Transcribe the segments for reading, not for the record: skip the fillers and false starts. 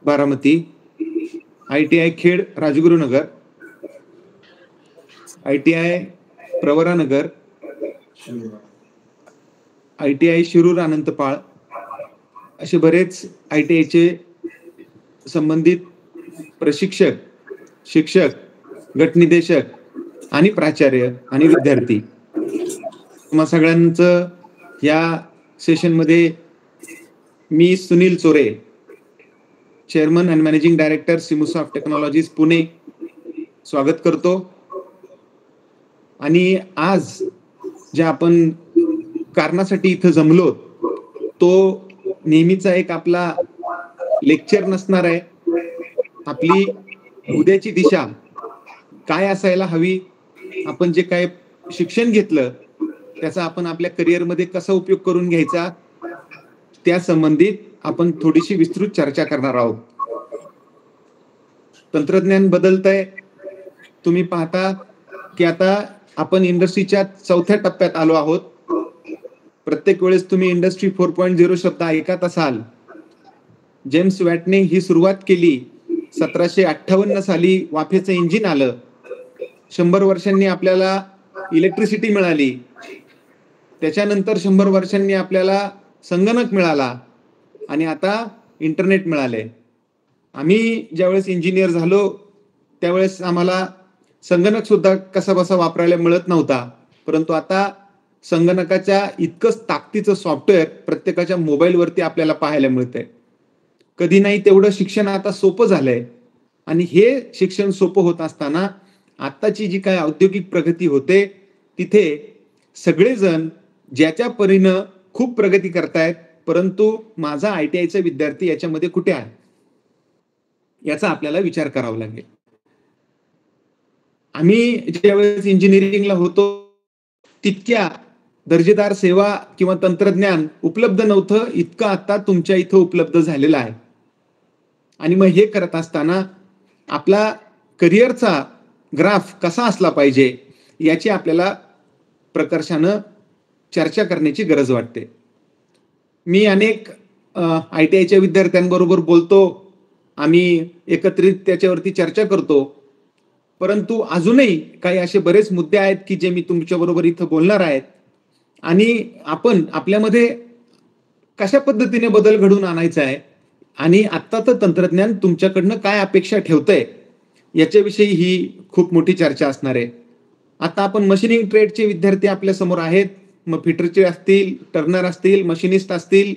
Baramati, ITI Khed Rajgurunagar, ITI Pravaranagar, ITI Shirur Anantpal, असे बरेच ITIचे संबंधित प्रशिक्षक, शिक्षक, गटनिदेशक आणि प्राचार्य आणि विद्यार्थी तुम्हा सगळ्यांचं या सेशनमध्ये मी Sunil Chore, chairman and managing director Simusoft Technologies Pune, स्वागत करतो. आणि आज ज्या आपण कारणासाठी इथं जमलो तो नेहमीचा एक आपला लेक्चर नसणार आहे. आपली उद्याची दिशा काय असायला हवी, आपण जे काय शिक्षण घेतलं त्याचा आपण आपल्या करिअरमध्ये कसा उपयोग करून घ्यायचा, त्या संबंधित आपण थोडीशी विस्तृत चर्चा करणार आहोत. तंत्रज्ञान बदलतंय. तुम्ही पाहता की आता आपण इंडस्ट्रीच्या 4थ्या टप्प्यात आलो आहोत. प्रत्येक वेळेस तुम्ही इंडस्ट्री 4.0 शब्द ऐकत असाल. जेम्स वॅटने ही सुरुवात केली. 1758 साली वाफेचं इंजिन आलं. 100 वर्षांनी आपल्याला इलेक्ट्रिसिटी मिळाली. त्याच्यानंतर 100 वर्षांनी आपल्याला संगणक मिळाला आणि आता इंटरनेट मिळाले. आम्ही ज्यावेळेस इंजिनियर झालो त्यावेळेस आम्हाला संगणक सुद्धा कसा बसा वापरायला मिळत नव्हता, परंतु आता संगणकाच्या इतकंच ताकदीचं सॉफ्टवेअर प्रत्येकाच्या मोबाईलवरती आपल्याला पाहायला मिळतंय. कधी नाही तेवढं शिक्षण आता सोपं झालंय. आणि हे शिक्षण सोपं होत असताना आत्ताची जी काय औद्योगिक प्रगती होते तिथे सगळेजण ज्याच्या परीनं खूप प्रगती करतायत, परंतु माझा ITIचा विद्यार्थी याच्यामध्ये कुठे आहे याचा आपल्याला विचार करावा लागेल. आम्ही ज्यावेळेस इंजिनिअरिंगला होतो तितक्या दर्जेदार सेवा किंवा तंत्रज्ञान उपलब्ध नव्हतं, इतकं आता तुमच्या इथं उपलब्ध झालेलं आहे. आणि मग हे करत असताना आपला करिअरचा ग्राफ कसा असला पाहिजे याची आपल्याला प्रकर्षानं चर्चा करण्याची गरज वाटते. मी अनेक ITIच्या विद्यार्थ्यांबरोबर बोलतो, आम्ही एकत्रित त्याच्यावरती चर्चा करतो, परंतु अजूनही काही असे बरेच मुद्दे आहेत की जे मी तुमच्याबरोबर इथं बोलणार आहेत. आणि आपण आपल्यामध्ये कशा पद्धतीने बदल घडवून आणायचा आहे आणि आत्ताचं तंत्रज्ञान तुमच्याकडनं काय अपेक्षा ठेवतंय याच्याविषयी ही खूप मोठी चर्चा असणार आहे. आता आपण मशीनिंग ट्रेडचे विद्यार्थी आपल्या समोर आहेत. मग फिटरचे असतील, टर्नर असतील, मशिनिस्ट असतील,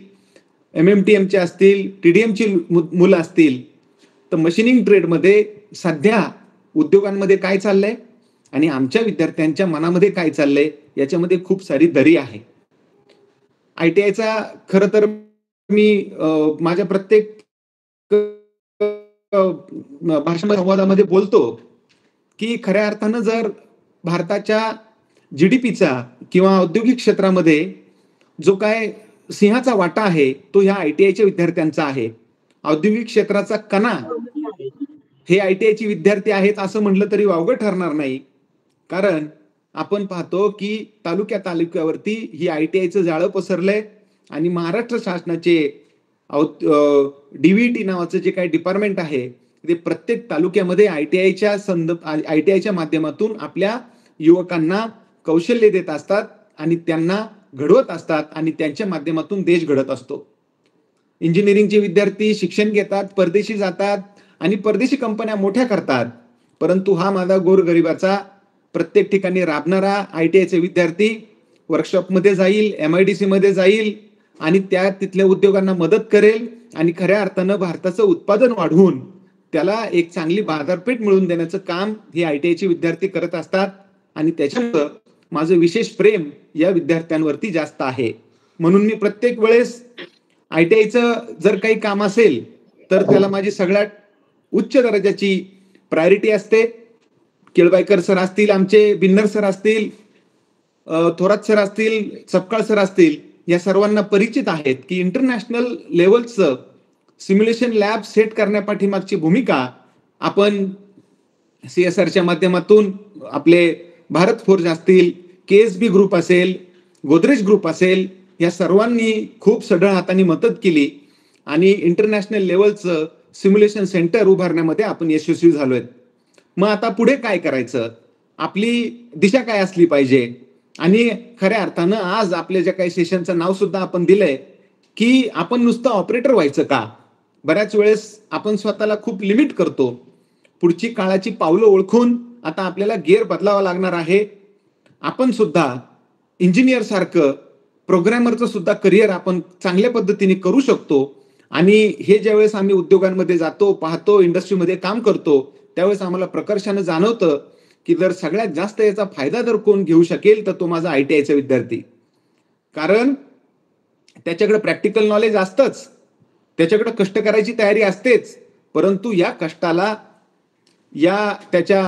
MMTMचे असतील, TDMची मुलं असतील. तर मशीनिंग ट्रेडमध्ये सध्या उद्योगांमध्ये काय चाललंय आणि आमच्या विद्यार्थ्यांच्या मनामध्ये काय चाललंय याच्यामध्ये खूप सारी दरी आहे. ITIचा खरं तर मी माझ्या प्रत्येक भाषण संवादामध्ये बोलतो की खऱ्या अर्थानं जर भारताच्या GDPचा किंवा औद्योगिक क्षेत्रामध्ये जो काय सिंहाचा वाटा आहे तो ह्या ITIच्या विद्यार्थ्यांचा आहे. औद्योगिक क्षेत्राचा कणा हे ITIचे विद्यार्थी आहेत असं म्हटलं तरी वावगं ठरणार नाही. कारण आपण पाहतो की तालुक्यावरती ही ITIचं जाळं पसरलंय आणि महाराष्ट्र शासनाचे DVT नावाचं जे काही डिपार्टमेंट आहे ते प्रत्येक तालुक्यामध्ये ITIच्या माध्यमातून आपल्या युवकांना कौशल्य देत असतात आणि त्यांना घडवत असतात आणि त्यांच्या माध्यमातून देश घडत असतो. इंजिनिअरिंगचे विद्यार्थी शिक्षण घेतात, परदेशी जातात आणि परदेशी कंपन्या मोठ्या करतात, परंतु हा माझा गोरगरिबाचा प्रत्येक ठिकाणी राबणारा ITIचे विद्यार्थी वर्कशॉपमध्ये जाईल, MIDC मध्ये जाईल आणि तिथल्या उद्योगांना मदत करेल आणि खऱ्या अर्थानं भारताचं उत्पादन वाढवून त्याला एक चांगली बाजारपेठ मिळवून देण्याचं काम हे ITIचे विद्यार्थी करत असतात. आणि त्याच्यामुळं माझं विशेष प्रेम या विद्यार्थ्यांवरती जास्त आहे. म्हणून मी प्रत्येक वेळेस ITIचं जर काही काम असेल तर त्याला माझी सगळ्यात उच्च दर्जाची प्रायोरिटी असते. केळबाईकर सर असतील, आमचे बिन्नर सर असतील, थोरात सर असतील, सपकाळ सर असतील, या सर्वांना परिचित आहेत की इंटरनॅशनल लेवलचं सिम्युलेशन लॅब सेट करण्यापाठीमागची भूमिका आपण CSRच्या माध्यमातून आपले भारत फोर्ज असतील, KSB ग्रुप असेल, गोदरेज ग्रुप असेल, या सर्वांनी खूप सढळ हाताने मदत केली आणि इंटरनॅशनल लेवलचं सिम्युलेशन सेंटर उभारण्यामध्ये आपण यशस्वी झालोय. मग आता पुढे काय करायचं, आपली दिशा काय असली पाहिजे. आणि खऱ्या अर्थानं आज आपल्या ज्या काही सेशनचं नाव सुद्धा आपण दिलंय की आपण नुसतं ऑपरेटर व्हायचं का. बऱ्याच वेळेस आपण स्वतःला खूप लिमिट करतो. पुढची काळाची पावलं ओळखून आता आपल्याला गिअर बदलावा लागणार आहे. आपण सुद्धा इंजिनियर सारखं प्रोग्रॅमरचं सुद्धा करिअर आपण चांगल्या पद्धतीने करू शकतो. आणि हे ज्यावेळेस आम्ही उद्योगांमध्ये जातो, पाहतो, इंडस्ट्रीमध्ये काम करतो, त्यावेळेस आम्हाला प्रकर्षानं जाणवतं की जर सगळ्यात जास्त याचा फायदा जर कोण घेऊ शकेल तर तो माझा ITIचा विद्यार्थी. कारण त्याच्याकडे प्रॅक्टिकल नॉलेज असतंच, त्याच्याकडे कष्ट करायची तयारी असतेच, परंतु या कष्टाला, या त्याच्या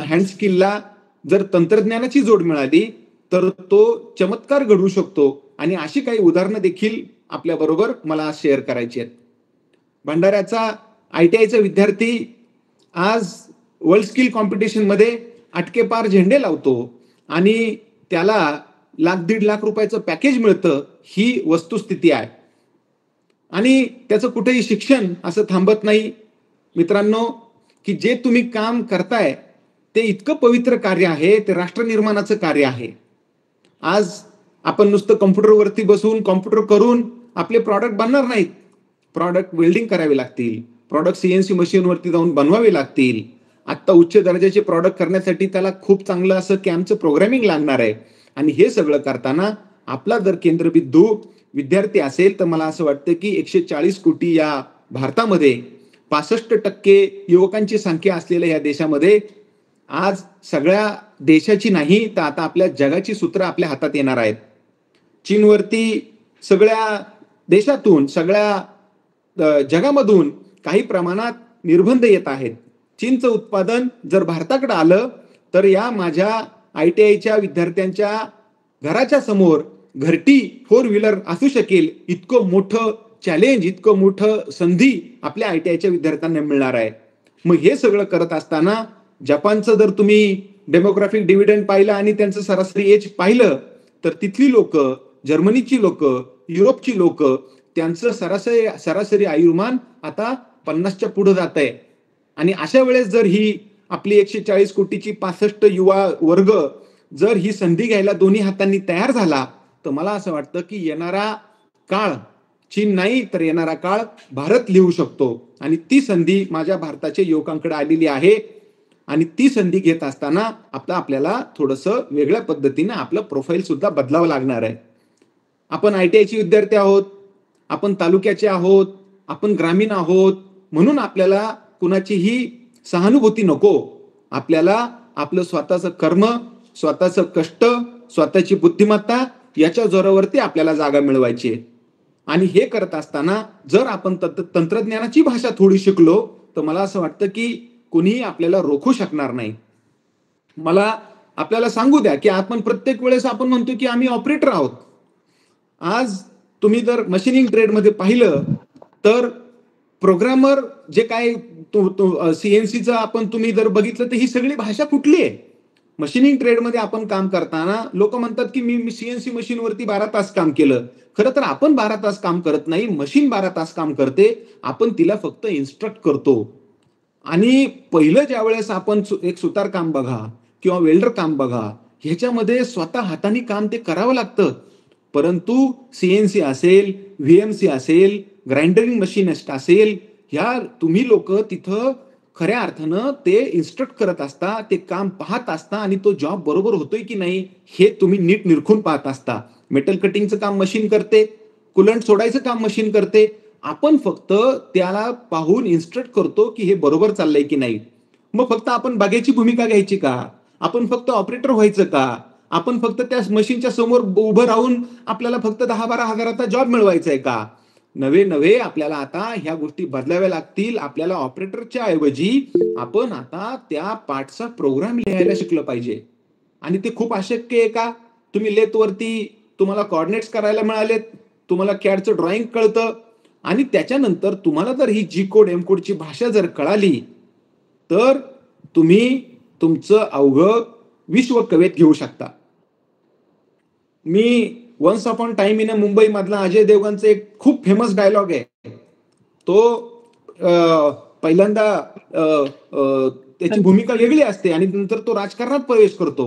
हँड स्किलला जर तंत्रज्ञानाची जोड मिळाली तर तो चमत्कार घडवू शकतो. आणि अशी काही उदाहरणं देखील आपल्या बरोबर मला शेअर करायची आहेत. भंडाऱ्याचा ITIचा विद्यार्थी आज वर्ल्ड स्किल कॉम्पिटिशनमध्ये अटकेपार झेंडे लावतो आणि त्याला ₹1,00,000 दीड लाख रुपयाचं पॅकेज मिळतं, ही वस्तुस्थिती आहे. आणि त्याचं कुठेही शिक्षण असं थांबत नाही. मित्रांनो, की जे तुम्ही काम करताय ते इतकं पवित्र कार्य आहे, ते राष्ट्रनिर्माणाचं कार्य आहे. आज आपण नुसतं कॉम्प्युटरवरती बसून कॉम्प्युटर करून आपले प्रॉडक्ट बनणार नाहीत. प्रॉडक्ट वेल्डिंग करावे लागतील, प्रॉडक्ट CNC मशीनवरती जाऊन बनवावे लागतील. आत्ता उच्च दर्जाचे प्रॉडक्ट करण्यासाठी त्याला खूप चांगलं असं CAMचं प्रोग्रॅमिंग लागणार आहे. आणि हे सगळं करताना आपला जर केंद्रबिंदू विद्यार्थी असेल तर मला असं वाटतं की 140 कोटी या भारतामध्ये 65% युवकांची संख्या असलेल्या या देशामध्ये आज सगळ्या देशाची नाही तर आता आपल्या जगाची सूत्र आपल्या हातात येणार आहेत. चीनवरती सगळ्या देशातून, सगळ्या जगामधून काही प्रमाणात निर्बंध येत आहेत. चीनचं उत्पादन जर भारताकडे आलं तर या माझ्या ITIच्या विद्यार्थ्यांच्या घराच्या समोर घरटी 4 व्हीलर असू शकेल, इतकं मोठं चॅलेंज, इतकं मोठं संधी आपल्या ITIच्या विद्यार्थ्यांना मिळणार आहे. मग हे सगळं करत असताना जपानचं जर तुम्ही डेमोग्राफिक डिव्हिडंड पाहिलं आणि त्यांचं सरासरी एज पाहिलं तर तिथली लोक, जर्मनीची लोक, युरोपची लोक, त्यांचं सरासरी आयुर्मान आता 50च्या पुढे जात आहे. आणि अशा वेळेस जर ही आपली 140 कोटीची 65 युवा वर्ग जर ही संधी घ्यायला दोन्ही हातांनी तयार झाला तर मला असं वाटतं की येणारा काळ चीन नाही तर येणारा काळ भारत लिहू शकतो. आणि ती संधी माझ्या भारताच्या युवकांकडे आलेली आहे. आणि ती संधी घेत असताना आपल्याला थोडंसं वेगळ्या पद्धतीने आपलं प्रोफाईल सुद्धा बदलावं लागणार आहे. आपण ITIचे विद्यार्थी आहोत, आपण तालुक्याचे आहोत, आपण ग्रामीण आहोत, म्हणून आपल्याला कुणाचीही सहानुभूती नको. आपल्याला आपलं स्वतःचं कर्म, स्वतःचं कष्ट, स्वतःची बुद्धिमत्ता याच्या जोरावरती आपल्याला जागा मिळवायची आहे. आणि हे करत असताना जर आपण तंत्रज्ञानाची भाषा थोडी शिकलो तर मला असं वाटतं की कोणीही आपल्याला रोखू शकणार नाही. मला आपल्याला सांगू द्या की आपण प्रत्येक वेळेस आपण म्हणतो की आम्ही ऑपरेटर आहोत. आज तुम्ही जर मशीनिंग ट्रेडमध्ये पाहिलं तर प्रोग्रामर जे काय CNCचं आपण तुम्ही जर बघितलं तर ही सगळी भाषा कुठली आहे. मशीनिंग ट्रेडमध्ये आपण काम करताना लोक म्हणतात की मी CNC मशीनवरती 12 तास काम केलं. खरं तर आपण 12 तास काम करत नाही, मशीन 12 तास काम करते. आपण तिला फक्त इन्स्ट्रक्ट करतो. आणि पहिलं ज्या वेळेस आपण एक सुतार काम बघा किंवा वेल्डर काम बघा, ह्याच्यामध्ये स्वतः हाताने काम ते करावं लागतं. परंतु CNC असेल, VMC असेल, ग्राइंडरिंग मशीनिस्ट असेल, ह्या तुम्ही लोक तिथं खऱ्या अर्थानं ते इन्स्ट्रक्ट करत असता, ते काम पाहत असता आणि तो जॉब बरोबर होतोय की नाही हे तुम्ही नीट निरखून पाहत असता. मेटल कटिंगचं काम मशीन करते, कुलंट सोडायचं काम मशीन करते. आपण फक्त त्याला पाहून इन्स्ट्रक्ट करतो की हे बरोबर चाललंय की नाही. मग फक्त आपण बघायची भूमिका घ्यायची का? आपण फक्त ऑपरेटर व्हायचं का? आपण फक्त त्या मशीनच्या समोर उभं राहून आपल्याला फक्त 10-12 हजाराचा जॉब मिळवायचा आहे का? नवे आपल्याला आता ह्या गोष्टी बदलाव्या लागतील. आपल्याला ऑपरेटरच्या ऐवजी आपण आता त्या पार्टचा प्रोग्राम लिहायला शिकलं पाहिजे. आणि ते खूप अशक्य आहे का? तुम्ही लेथवरती तुम्हाला कोऑर्डिनेट्स करायला मिळालेत, तुम्हाला CADचं ड्रॉइंग कळतं आणि त्याच्यानंतर तुम्हाला जर ही G कोड M कोडची भाषा जर कळाली तर तुम्ही तुमचं अवघं विश्व कवेत घेऊ शकता. मी once upon time in Mumbai मधला अजय देवगणचा एक खूप फेमस डायलॉग आहे. तो पहिल्यांदा त्याची भूमिका वेगळी असते आणि नंतर तो राजकारणात प्रवेश करतो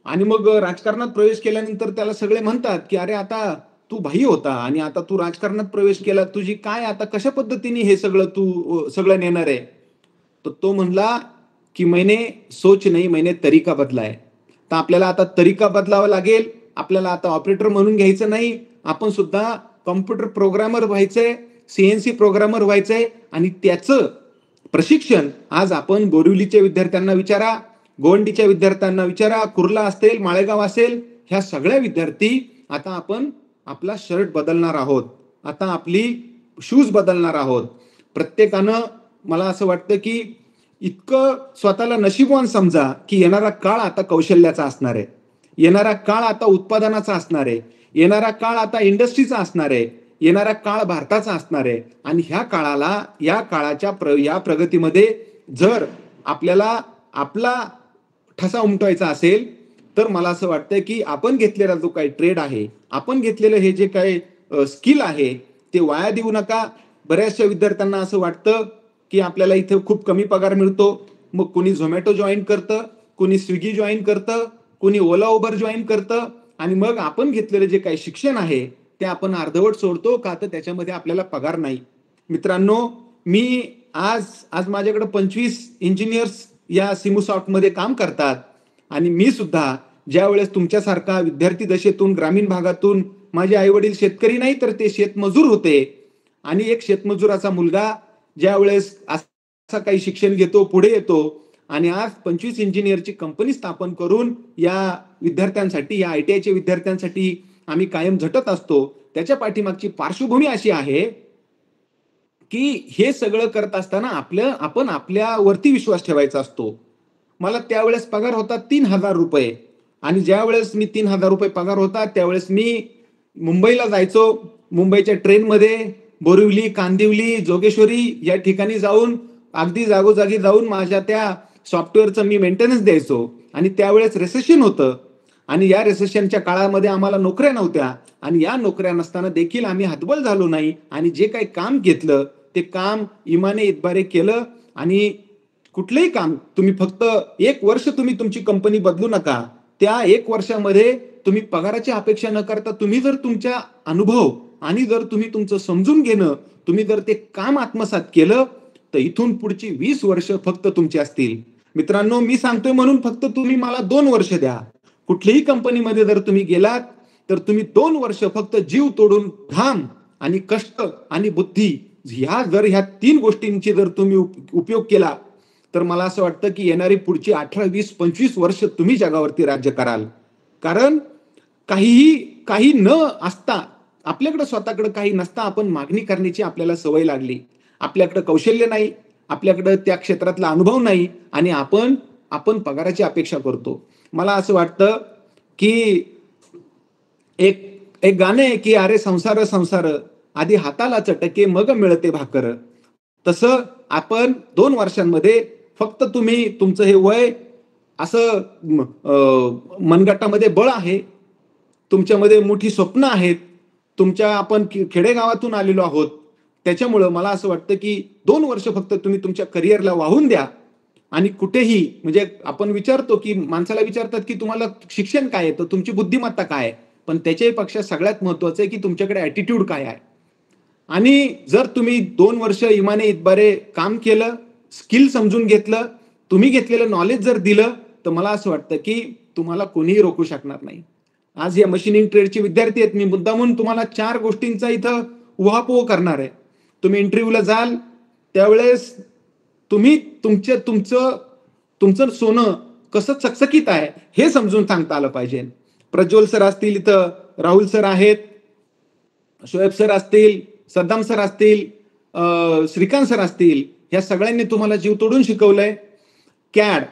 आणि मग राजकारणात प्रवेश केल्यानंतर त्याला सगळे म्हणतात की अरे आता तू भाई होता आणि आता तू राजकारणात प्रवेश केला, तुझी काय आता कशा पद्धतीने हे सगळं तू सगळं नेणार आहे. तर तो म्हणला की मैंने सोच नाही, मैंने तरीका बदला है. तर आपल्याला आता तरीका बदलावा लागेल. आपल्याला आता ऑपरेटर म्हणून घ्यायचं नाही, आपण सुद्धा कॉम्प्युटर प्रोग्रामर व्हायचंय, सीएनसी प्रोग्रामर व्हायचंय आणि त्याचं प्रशिक्षण आज आपण बोरिवलीच्या विद्यार्थ्यांना विचारा, गोवंडीच्या विद्यार्थ्यांना विचारा, कुर्ला असेल, माळेगाव असेल, ह्या सगळ्या विद्यार्थी आता आपण आपला शर्ट बदलणार आहोत, आता आपली शूज बदलणार आहोत. प्रत्येकानं मला असं वाटतं की इतकं स्वतःला नशीबवान समजा की येणारा काळ आता कौशल्याचा असणार आहे, येणारा काळ आता उत्पादनाचा असणार आहे, येणारा काळ आता इंडस्ट्रीचा असणार आहे, येणारा काळ भारताचा असणार आहे. आणि ह्या काळाला, या काळाच्या या प्रगतीमध्ये जर आपल्याला आपला ठसा उमटवायचा असेल तर मला असं वाटतं की आपण घेतलेला जो काही ट्रेड आहे, आपण घेतलेलं हे जे काही स्किल आहे ते वाया देऊ नका. बऱ्याचशा विद्यार्थ्यांना असं वाटतं की आपल्याला इथे खूप कमी पगार मिळतो, मग कोणी झोमॅटो जॉईन करतं, कोणी स्विगी जॉईन करतं, कोणी ओला उबर जॉईन करतं आणि मग आपण घेतलेलं जे काही शिक्षण आहे ते आपण अर्धवट सोडतो का तर त्याच्यामध्ये आपल्याला पगार नाही. मित्रांनो, मी आज माझ्याकडे 25 इंजिनियर्स या सिमुसॉफ्टमध्ये काम करतात आणि मी सुद्धा ज्या वेळेस तुमच्यासारखा विद्यार्थी दशेतून ग्रामीण भागातून, माझे आई वडील शेतकरी नाही तर ते शेतमजूर होते आणि एक शेतमजुराचा मुलगा ज्या वेळेस असा काही शिक्षण घेतो, पुढे येतो आणि आज 25 इंजिनियरची कंपनी स्थापन करून या विद्यार्थ्यांसाठी, या आयटीआयच्या विद्यार्थ्यांसाठी आम्ही कायम झटत असतो. त्याच्या पाठीमागची पार्श्वभूमी अशी आहे की हे सगळं करत असताना आपण आपल्यावरती विश्वास ठेवायचा असतो. मला त्यावेळेस पगार होता 3,000 रुपये आणि ज्या वेळेस मी 3,000 रुपये पगार होता त्यावेळेस मी मुंबईला जायचो. मुंबईच्या ट्रेनमध्ये बोरिवली, कांदिवली, जोगेश्वरी या ठिकाणी जाऊन अगदी जागोजागी जाऊन माझ्या त्या सॉफ्टवेअरचं मी मेंटेनन्स द्यायचो आणि त्यावेळेस रिसेशन होतं आणि या रिसेशनच्या काळामध्ये आम्हाला नोकऱ्या नव्हत्या आणि या नोकऱ्या नसताना देखील आम्ही हतबल झालो नाही आणि जे काही काम घेतलं ते काम इमाने इतबारे केलं. आणि कुठलंही काम तुम्ही फक्त 1 वर्ष तुम्ही तुमची कंपनी बदलू नका. त्या 1 वर्षामध्ये तुम्ही पगाराची अपेक्षा न करता तुम्ही जर तुमच्या अनुभव आणि जर तुम्ही तुमचं समजून घेणं, तुम्ही जर ते काम आत्मसात केलं तर इथून पुढची 20 वर्ष फक्त तुमची असतील. मित्रांनो, मी सांगतोय म्हणून फक्त तुम्ही मला 2 वर्ष द्या. कुठल्याही कंपनीमध्ये जर तुम्ही गेलात तर तुम्ही 2 वर्ष फक्त जीव तोडून घाम आणि कष्ट आणि बुद्धी ह्या 3 गोष्टींची जर तुम्ही उपयोग केला तर मला असं वाटतं की येणारी पुढची 18, 20, 25 वर्ष तुम्ही जगावरती राज्य कराल. कारण काही न असता, आपल्याकडे स्वतःकडे काही नसता आपण मागणी करण्याची आपल्याला सवय लागली. आपल्याकडे कौशल्य नाही, आपल्याकडे त्या क्षेत्रातला अनुभव नाही आणि आपण पगाराची अपेक्षा करतो. मला असं वाटतं की एक गाणं आहे की अरे संसार संसार आधी हाताला चटके मग मिळते भाकर. तसं आपण 2 वर्षांमध्ये फक्त तुम्ही तुमचं हे वय असं मनगटामध्ये बळ आहे, तुमच्यामध्ये मोठी स्वप्न आहेत, आपण खेडेगावातून आलेलो आहोत. त्याच्यामुळं मला असं वाटतं की 2 वर्ष फक्त तुम्ही तुमच्या करिअरला वाहून द्या आणि कुठेही म्हणजे आपण विचारतो की माणसाला विचारतात की तुम्हाला शिक्षण काय आहे, तर तुमची बुद्धिमत्ता काय आहे, पण त्याच्याही पेक्षा सगळ्यात महत्वाचं आहे की तुमच्याकडे ऍटिट्यूड काय आहे. आणि जर तुम्ही 2 वर्ष इमाने इतबारे काम केलं, स्किल समजून घेतलं, तुम्ही घेतलेलं नॉलेज जर दिलं तर मला असं वाटतं की तुम्हाला कोणीही रोखू शकणार नाही. आज या मशीनिंग ट्रेडचे विद्यार्थी आहेत, मी मुद्दामून तुम्हाला 4 गोष्टींचा इथं उहापोह करणार आहे. तुम्ही इंटरव्ह्यूला जाल त्यावेळेस तुम्ही तुमचं सोनं कसं चकचकीत आहे हे समजून सांगता आलं पाहिजे. प्रज्वल सर असतील, इथं राहुल सर आहेत, शोएब सर असतील, सद्दाम सर असतील, श्रीकांत सर असतील, या सगळ्यांनी तुम्हाला जीव तोडून शिकवलंय. कॅड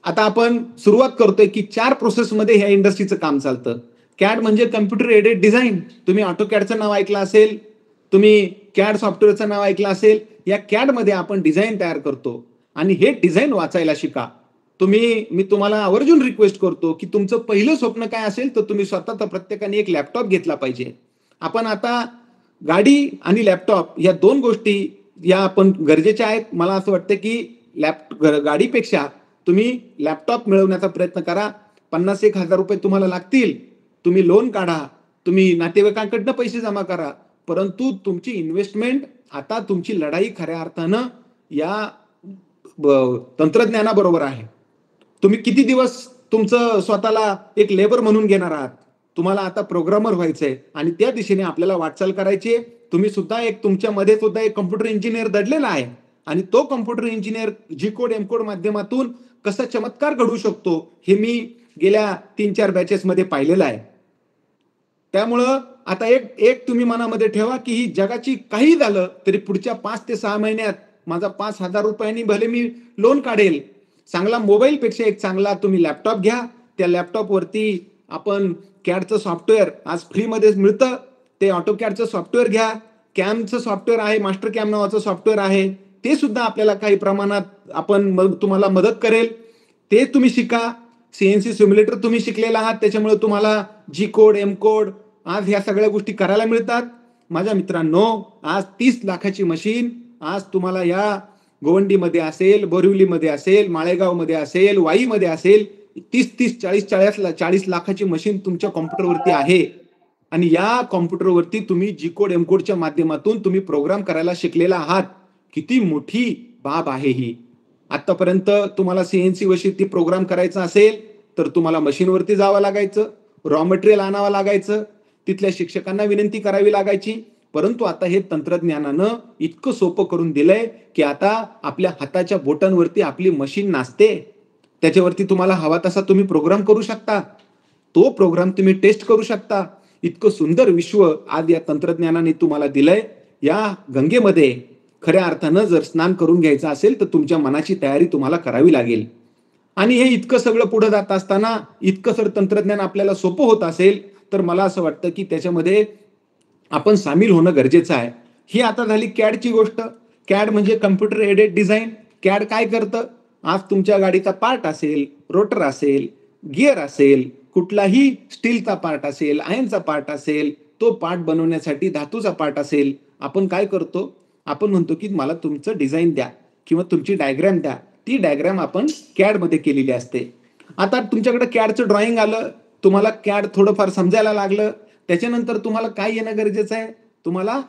आता आपण सुरुवात करतोय की 4 प्रोसेसमध्ये ह्या इंडस्ट्रीचं काम चालतं. कॅड म्हणजे कम्प्युटर एडेड डिझाईन. तुम्ही ऑटोकॅडचं नाव ऐकलं असेल, तुम्ही कॅड सॉफ्टवेअरचं नाव ऐकलं असेल. या कॅड मध्ये आपण डिझाईन तयार करतो आणि हे डिझाईन वाचायला शिका. मी तुम्हाला आवर्जून रिक्वेस्ट करतो की तुमचं पहिलं स्वप्न काय असेल तर तुम्ही स्वतः प्रत्येकाने एक लॅपटॉप घेतला पाहिजे. आपण आता गाडी आणि लॅपटॉप या 2 गोष्टी या आपण गरजेच्या आहेत. मला असं वाटतं की गाडीपेक्षा तुम्ही लॅपटॉप मिळवण्याचा प्रयत्न करा. 50,000-1,000 रुपये तुम्हाला लागतील. तुम्ही लोन काढा. तुम्ही नातेवाईकांकडनं पैसे जमा करा. परंतु तुमची इन्व्हेस्टमेंट आता तुमची लढाई खऱ्या अर्थानं या तंत्रज्ञानाबरोबर आहे. तुम्ही किती दिवस तुमचं स्वतःला एक लेबर म्हणून घेणार आहात? तुम्हाला आता प्रोग्रामर व्हायचंय आणि त्या दिशेने आपल्याला वाटचाल करायची आहे. तुम्ही सुद्धा तुमच्यामध्ये सुद्धा एक कॉम्प्युटर इंजिनियर दडलेला आहे आणि तो कॉम्प्युटर इंजिनियर जी कोड एम कोड माध्यमातून कसा चमत्कार घडू शकतो हे मी गेल्या 3-4 बॅचेस मध्ये पाहिलेलं आहे. त्यामुळं आता एक तुम्ही मनामध्ये ठेवा की ही जगाची काही झालं तरी पुढच्या 5 ते 6 महिन्यात माझा 5,000 रुपयांनी भले मी लोन काढेल. चांगला मोबाईल पेक्षा एक चांगला तुम्ही लॅपटॉप घ्या. त्या लॅपटॉपवरती आपण कॅडचं सॉफ्टवेअर आज फ्रीमध्ये मिळतं. ते ऑटो कॅडचं सॉफ्टवेअर घ्या. कॅमचं सॉफ्टवेअर आहे, मास्टर कॅम नावाचं सॉफ्टवेअर आहे. ते सुद्धा आपल्याला काही प्रमाणात तुम्हाला मदत करेल. ते तुम्ही शिका. सीएनसी सिम्युलेटर तुम्ही शिकलेला आहात, त्याच्यामुळे तुम्हाला जी कोड एम कोड आज ह्या सगळ्या गोष्टी करायला मिळतात. माझ्या मित्रांनो, आज 30 लाखाची मशीन आज तुम्हाला या गोवंडीमध्ये असेल, बोरिवलीमध्ये असेल, माळेगावमध्ये असेल, वाईमध्ये असेल, 30-30, 40-40 लाखाची मशीन तुमच्या कॉम्प्युटरवरती आहे. आणि या कॉम्प्युटरवरती तुम्ही जी कोड एम कोडच्या माध्यमातून तुम्ही प्रोग्राम करायला शिकलेला आहात. किती मोठी बाब आहे ही. आतापर्यंत तुम्हाला सीएनसी वरती प्रोग्राम करायचा असेल तर तुम्हाला मशीनवरती जावं लागायचं, रॉ मटेरियल आणावं लागायचं, तिथल्या शिक्षकांना विनंती करावी लागायची. परंतु आता हे तंत्रज्ञानानं इतकं सोपं करून दिलंय की आता आपल्या हाताच्या बोटांवरती आपली मशीन नाचते. त्याच्यावरती तुम्हाला हवा तसा तुम्ही प्रोग्राम करू शकता. तो प्रोग्राम तुम्ही टेस्ट करू शकता. इतकं सुंदर विश्व आज या तंत्रज्ञानाने तुम्हाला दिलंय. या गंगेमध्ये खऱ्या अर्थानं जर स्नान करून घ्यायचं असेल तर तुमच्या मनाची तयारी तुम्हाला करावी लागेल. आणि हे इतकं सगळं पुढे जात असताना इतकं सर तंत्रज्ञान आपल्याला सोपं होत असेल तर मला असं वाटतं की त्याच्यामध्ये आपण सामील होणं गरजेचं आहे. ही आता झाली कॅडची गोष्ट. कॅड म्हणजे कम्प्युटर एडेड डिझाईन. कॅड काय करतं? आज तुमच्या गाडीचा पार्ट असेल, रोटर असेल, गिअर असेल, कुठलाही स्टीलचा पार्ट असेल, आयर्नचा पार्ट असेल, तो पार्ट बनवण्यासाठी धातूचा पार्ट असेल, आपण काय करतो? आपण म्हणतो की मला तुमचं डिझाईन द्या किंवा तुमची डायग्रॅम द्या. ती डायग्रॅम आपण कॅड मध्ये केलेली असते. आता तुमच्याकडे कॅडचं ड्रॉइंग आलं, तुम्हाला कॅड थोडंफार समजायला लागलं, त्याच्यानंतर तुम्हाला काय येणं गरजेचं आहे? तुम्हाला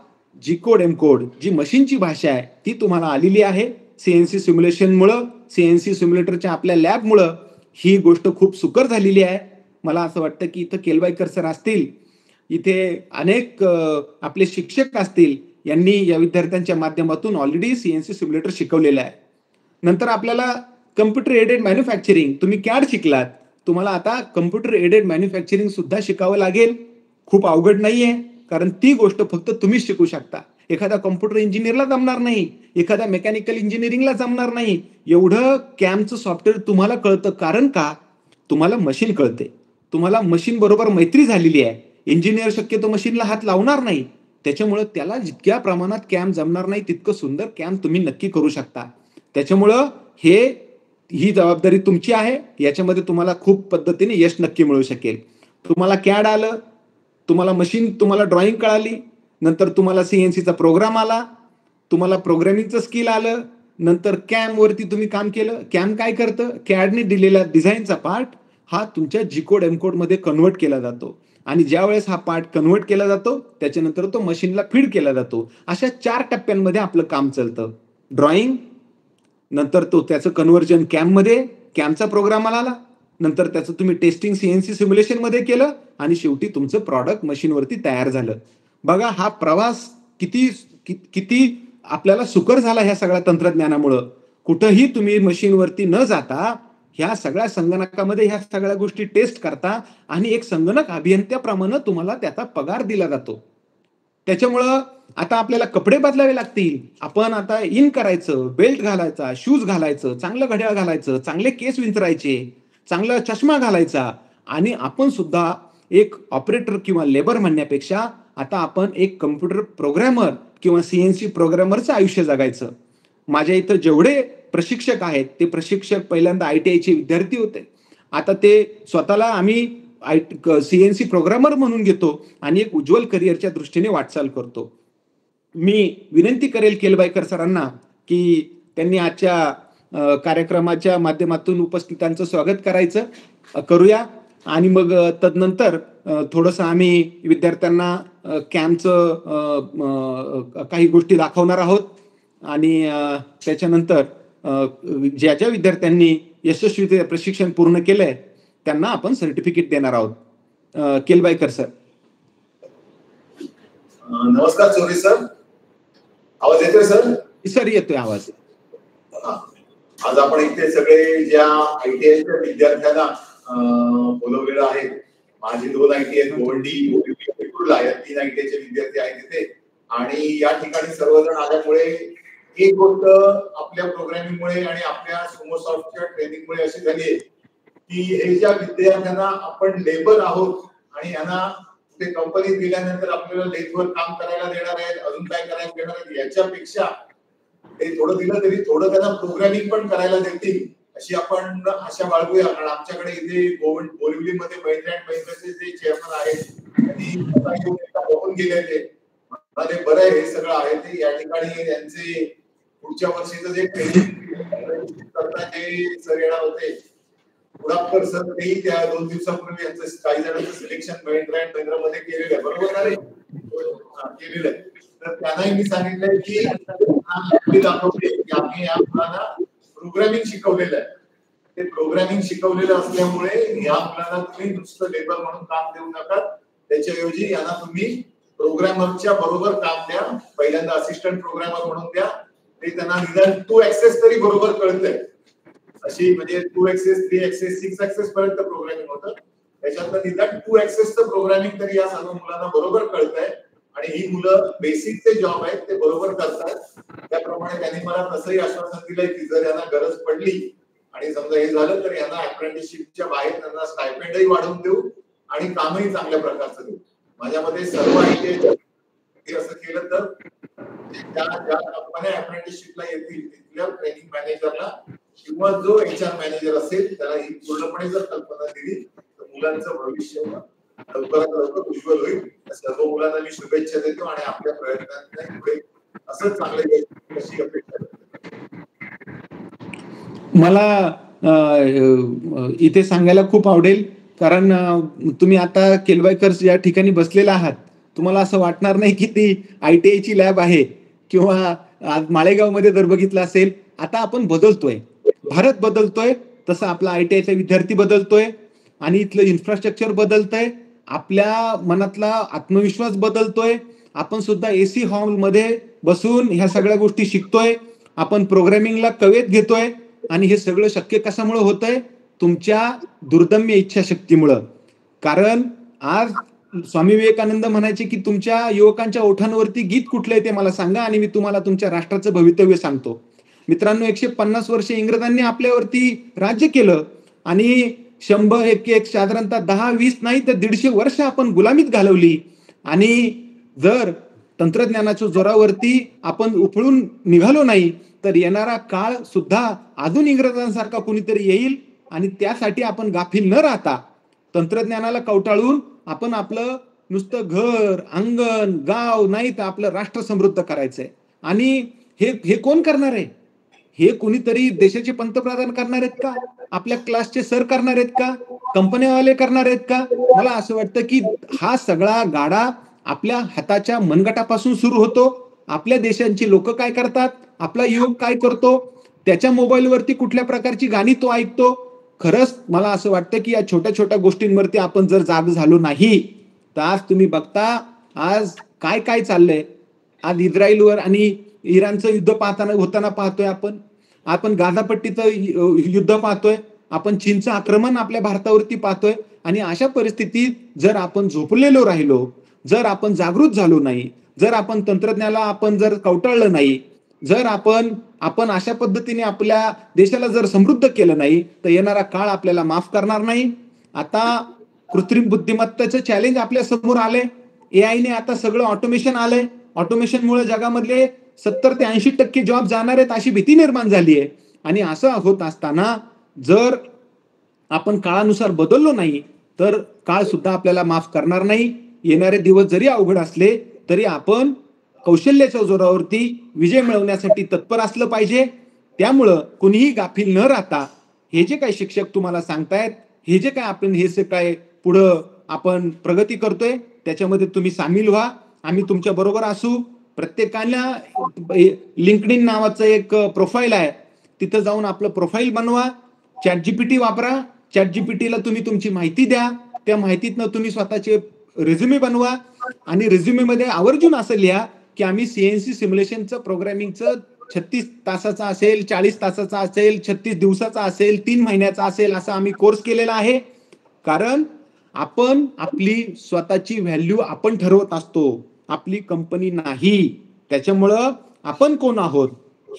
जी कोड एम कोड जी मशीनची भाषा आहे ती तुम्हाला आलेली आहे. सीएनसी सिम्युलेशनमुळं, सीएनसी सिम्युलेटरच्या आपल्या लॅबमुळं ही गोष्ट खूप सुकर झालेली आहे. मला असं वाटतं की इथं केलवाईकर सर असतील, इथे अनेक आपले शिक्षक असतील, यांनी या विद्यार्थ्यांच्या माध्यमातून ऑलरेडी सीएनसी सिम्युलेटर शिकवलेलं आहे. नंतर आपल्याला कम्प्युटर एडेड मॅन्युफॅक्चरिंग, तुम्ही कॅड शिकलात, तुम्हाला आता कम्प्युटर एडेड मॅन्युफॅक्चरिंग सुद्धा शिकावं लागेल. खूप अवघड नाहीये, कारण ती गोष्ट फक्त तुम्हीच शिकू शकता. एखादा कॉम्प्युटर इंजिनियरला जमणार नाही, एखादा मेकॅनिकल इंजिनिअरिंगला जमणार नाही. एवढं कॅमचं सॉफ्टवेअर तुम्हाला कळतं, कारण का? तुम्हाला मशीन कळते, तुम्हाला मशीन बरोबर मैत्री झालेली आहे. इंजिनियर शक्यतो मशीनला हात लावणार नाही, त्याच्यामुळं त्याला जितक्या प्रमाणात कॅम जमणार नाही तितकं सुंदर कॅम तुम्ही नक्की करू शकता. त्याच्यामुळं ही जबाबदारी तुमची आहे. याच्यामध्ये तुम्हाला खूप पद्धतीने यश नक्की मिळू शकेल. तुम्हाला कॅड आलं, तुम्हाला मशीन, तुम्हाला ड्रॉइंग कळाली, नंतर तुम्हाला सीएनसीचा प्रोग्राम आला, तुम्हाला प्रोग्रामिंगचं स्किल आलं, नंतर कॅम वरती तुम्ही काम केलं. कॅम काय करतं? कॅडने दिलेला डिझाईनचा पार्ट हा तुमच्या जी कोड एम कोड मध्ये कन्व्हर्ट केला जातो आणि ज्या वेळेस हा पार्ट कन्व्हर्ट केला जातो त्याच्यानंतर तो मशीनला फीड केला जातो. अशा 4 टप्प्यांमध्ये आपलं काम चालतं. ड्रॉइंग, नंतर त्याचं कन्व्हर्जन कॅम मध्ये, कॅमचा प्रोग्राम आला, नंतर त्याचं तुम्ही टेस्टिंग सीएनसी सिम्युलेशन मध्ये केलं आणि शेवटी तुमचं प्रॉडक्ट मशीनवरती तयार झालं. बघा हा प्रवास किती आपल्याला सुकर झाला ह्या सगळ्या तंत्रज्ञानामुळं. कुठंही तुम्ही मशीनवरती न जाता ह्या सगळ्या संगणकामध्ये ह्या सगळ्या गोष्टी टेस्ट करता आणि एक संगणक अभियंत्याप्रमाणे तुम्हाला त्याचा पगार दिला जातो. त्याच्यामुळं आता आपल्याला कपडे बदलावे लागतील. आपण आता इन करायचं, बेल्ट घालायचा, शूज घालायचं, चांगलं घड्याळ घालायचं, चांगले केस विंचरायचे, चांगला चष्मा घालायचा आणि आपण सुद्धा एक ऑपरेटर किंवा लेबर म्हणण्यापेक्षा आता आपण एक कम्प्युटर प्रोग्रॅमर किंवा सीएनसी प्रोग्रॅमरचं आयुष्य जगायचं. माझ्या इथं जेवढे प्रशिक्षक आहेत ते प्रशिक्षक पहिल्यांदा ITIचे विद्यार्थी होते. आता ते स्वतःला आम्ही सीएनसी प्रोग्रामर म्हणून घेतो आणि एक उज्ज्वल करिअरच्या दृष्टीने वाटचाल करतो. मी विनंती करेल केलबाईकर सरांना की त्यांनी आजच्या कार्यक्रमाच्या माध्यमातून उपस्थितांचं स्वागत करूया आणि मग तदनंतर थोडंसं आम्ही विद्यार्थ्यांना कॅम्पचं काही गोष्टी दाखवणार आहोत आणि त्याच्यानंतर ज्या ज्या विद्यार्थ्यांनी यशस्वीरित्या प्रशिक्षण पूर्ण केलंय त्यांना आपण सर्टिफिकेट देणार आहोत. केलबाईकर सर. नमस्कार चौधरी सर, आवाज येतोय सर? सर येतोय आवाज. आज आपण इथे सगळे ज्या आयटीआयच्या विद्यार्थ्यांना बोलवलेलं आहे, माझे 2 आयटीआय गोवंडी या 3 आयटीआयचे विद्यार्थी आहेत तिथे, आणि या ठिकाणी सर्वजण आल्यामुळे एक गोष्ट आपल्या प्रोग्रामिंगमुळे आणि आपल्या सोमोसॉफ्टच्या ट्रेनिंगमुळे अशी झाली आहे की हे ज्या विद्यार्थ्यांना आपण लेबर आहोत आणि यांना ते कंपनीत गेल्यानंतर आपल्याला लेथवर काम करायला देणार आहेत, अजून काय करायला देणार आहेत, याच्यापेक्षा ते थोडं दिलं तरी थोडं त्यांना प्रोग्रामिंग पण करायला देतील अशी आपण आशा बाळगूया. कारण आमच्याकडे इथे बोरिवलीमध्ये महिंद्रा अँड महिंद्राचे जे चेअरमन आहेत त्यांनी बघून गेलेले म्हणाले बरं आहे हे सगळं आहे ते या ठिकाणी त्यांचे पुढच्या वर्षीचं जे ट्रेनिंग करता जे सर येणार होते पुढाकर सर, तेही त्या 2 दिवसापूर्वी यांचं काही जणांचं सिलेक्शन महिंद्रा अँड महिंद्रा मध्ये केलेलं आहे, बरोबर आहे केलेलं आहे. तर त्यांनाही मी सांगितलंय की दाखवते की आम्ही या मुलांना प्रोग्रामिंग शिकवलेलं आहे. ते प्रोग्रामिंग शिकवलेलं असल्यामुळे या मुलांना तुम्ही नुसतं लेबर म्हणून काम देऊ नका, त्याच्याऐवजी यांना तुम्ही प्रोग्रामरच्या बरोबर काम द्या. पहिल्यांदा असिस्टंट प्रोग्रामर म्हणून द्या, ते त्यांना निदान 2 ऍक्सेस तरी बरोबर कळतंय. अशी म्हणजे 2 ऍक्सेस 3 ऍक्सेस 6 ऍक्सेस पर्यंत प्रोग्रामिंग होतं, त्याच्यातलं निदान 2 ऍक्सेसचं प्रोग्रामिंग तरी या सर्व मुलांना बरोबर कळतंय आणि ही मुलं बेसिकचे जॉब आहेत ते बरोबर करतात. त्याप्रमाणे त्यांनी मला तसंही आश्वासन दिलंय की जर यांना गरज पडली आणि समजा हे झालं तर यांना अप्रेंटिसशिपच्या बाहेर त्यांना स्टायपेंडही वाढवून देऊ आणि कामही चांगल्या प्रकारचं देऊ. माझ्या मते सर्व आयटीआय असं केलं तर ज्या कंपन्या अप्रेंटिसशिपला येतील तिथल्या ट्रेनिंग मॅनेजरला किंवा जो एचआर मॅनेजर असेल त्याला ही पूर्णपणे जर कल्पना दिली तर मुलांचं भविष्य लवकरात लवकर उज्ज्वल होईल. सर्व मुलांना मी शुभेच्छा देतो आणि आपल्या प्रयत्नांना पुढे असंच चांगले अशी अपेक्षा करतो. मला इथे सांगायला खूप आवडेल कारण तुम्ही आता केलबाईकर या ठिकाणी बसलेला आहात, तुम्हाला असं वाटणार नाही की ती आयटीआयची लॅब आहे किंवा माळेगाव मध्ये जर बघितलं असेल आता आपण बदलतोय, भारत बदलतोय तसं आपला आयटीआयचा विद्यार्थी बदलतोय आणि इथलं इन्फ्रास्ट्रक्चर बदलतंय, आपल्या मनातला आत्मविश्वास बदलतोय. आपण सुद्धा एसी हॉलमध्ये बसून ह्या सगळ्या गोष्टी शिकतोय, आपण प्रोग्रामिंगला कवेत घेतोय आणि हे सगळं शक्य कशामुळे होतंय? तुमच्या दुर्दम्य इच्छाशक्तीमुळं. कारण आज स्वामी विवेकानंद म्हणायचे की तुमच्या युवकांच्या ओठांवरती गीत कुठलंय ते मला सांगा आणि मी तुम्हाला तुमच्या राष्ट्राचं भवितव्य सांगतो. मित्रांनो, 150 वर्षे इंग्रजांनी आपल्यावरती राज्य केलं आणि 100 साधारणतः 10-20 नाही तर 150 वर्ष आपण गुलामीत घालवली आणि जर तंत्रज्ञानाच्या जोरावरती आपण उपळून निघालो नाही तर येणारा काळ सुद्धा अजून इंग्रजांसारखा कोणीतरी येईल आणि त्यासाठी आपण गाफील न राहता तंत्रज्ञानाला कवटाळून आपण आपलं नुसतं घर, अंगण, गाव नाही तर आपलं राष्ट्र समृद्ध करायचंय. आणि हे कोण करणार आहे? हे कोणीतरी देशाचे पंतप्रधान करणार आहेत का? आपल्या क्लासचे सर करणार आहेत का? कंपन्यावाले करणार आहेत का? मला असं वाटतं की हा सगळा गाडा आपल्या हाताच्या मनगटापासून सुरू होतो. आपल्या देशांची लोक काय करतात, आपला युवक काय करतो, त्याच्या मोबाईलवरती कुठल्या प्रकारची गाणी तो ऐकतो. खरंच मला असं वाटतं की या छोट्या छोट्या गोष्टींवरती आपण जर जाग झालो नाही तर आज तुम्ही बघता आज काय काय चाललंय. आज इस्रायलवर आणि इराणचं युद्ध होताना पाहतोय आपण गाझापट्टीचं युद्ध पाहतोय, आपण चीनचं आक्रमण आपल्या भारतावरती पाहतोय. आणि अशा परिस्थितीत जर आपण झोपलेलो राहिलो, जर आपण जागृत झालो नाही, जर आपण तंत्रज्ञानाला आपण जर कवटाळलं नाही, जर आपण अशा पद्धतीने आपल्या देशाला जर समृद्ध केलं नाही तर येणारा काळ आपल्याला माफ करणार नाही. आता कृत्रिम बुद्धिमत्तेचं चॅलेंज आपल्या समोर आलंय. एआयने आता सगळं ऑटोमेशन आलंय. ऑटोमेशनमुळे जगामधले 70 ते 80% जॉब जाणार आहेत अशी भीती निर्माण झाली आहे. आणि असं होत असताना जर आपण काळानुसार बदललो नाही तर काळ सुद्धा आपल्याला माफ करणार नाही. येणारे दिवस जरी अवघड असले तरी आपण कौशल्याच्या जोरावरती विजय मिळवण्यासाठी तत्पर असलं पाहिजे. त्यामुळं कुणीही गाफील न राहता हे जे काही शिक्षक तुम्हाला सांगतायत, हे जे काय आपण हे जे काय पुढं आपण प्रगती करतोय त्याच्यामध्ये तुम्ही सामील व्हा. आम्ही तुमच्या बरोबर असू. प्रत्येकाला लिंक्डइन नावाचं एक प्रोफाईल आहे, तिथं जाऊन आपलं प्रोफाईल बनवा. ChatGPT वापरा. ChatGPTला तुम्ही तुमची माहिती द्या. त्या माहितीतनं तुम्ही स्वतःचे रिझ्युमे बनवा आणि रिझ्युमेमध्ये आवर्जून असं लिहा की आम्ही CNC सिम्युलेशनचं प्रोग्रॅमिंगचं 36 तासाचा असेल, 40 तासाचा असेल, 36 दिवसाचा असेल, 3 महिन्याचा असेल, असा आम्ही कोर्स केलेला आहे. कारण आपण आपली स्वतःची व्हॅल्यू आपण ठरवत असतो, आपली कंपनी नाही. त्याच्यामुळं आपण कोण आहोत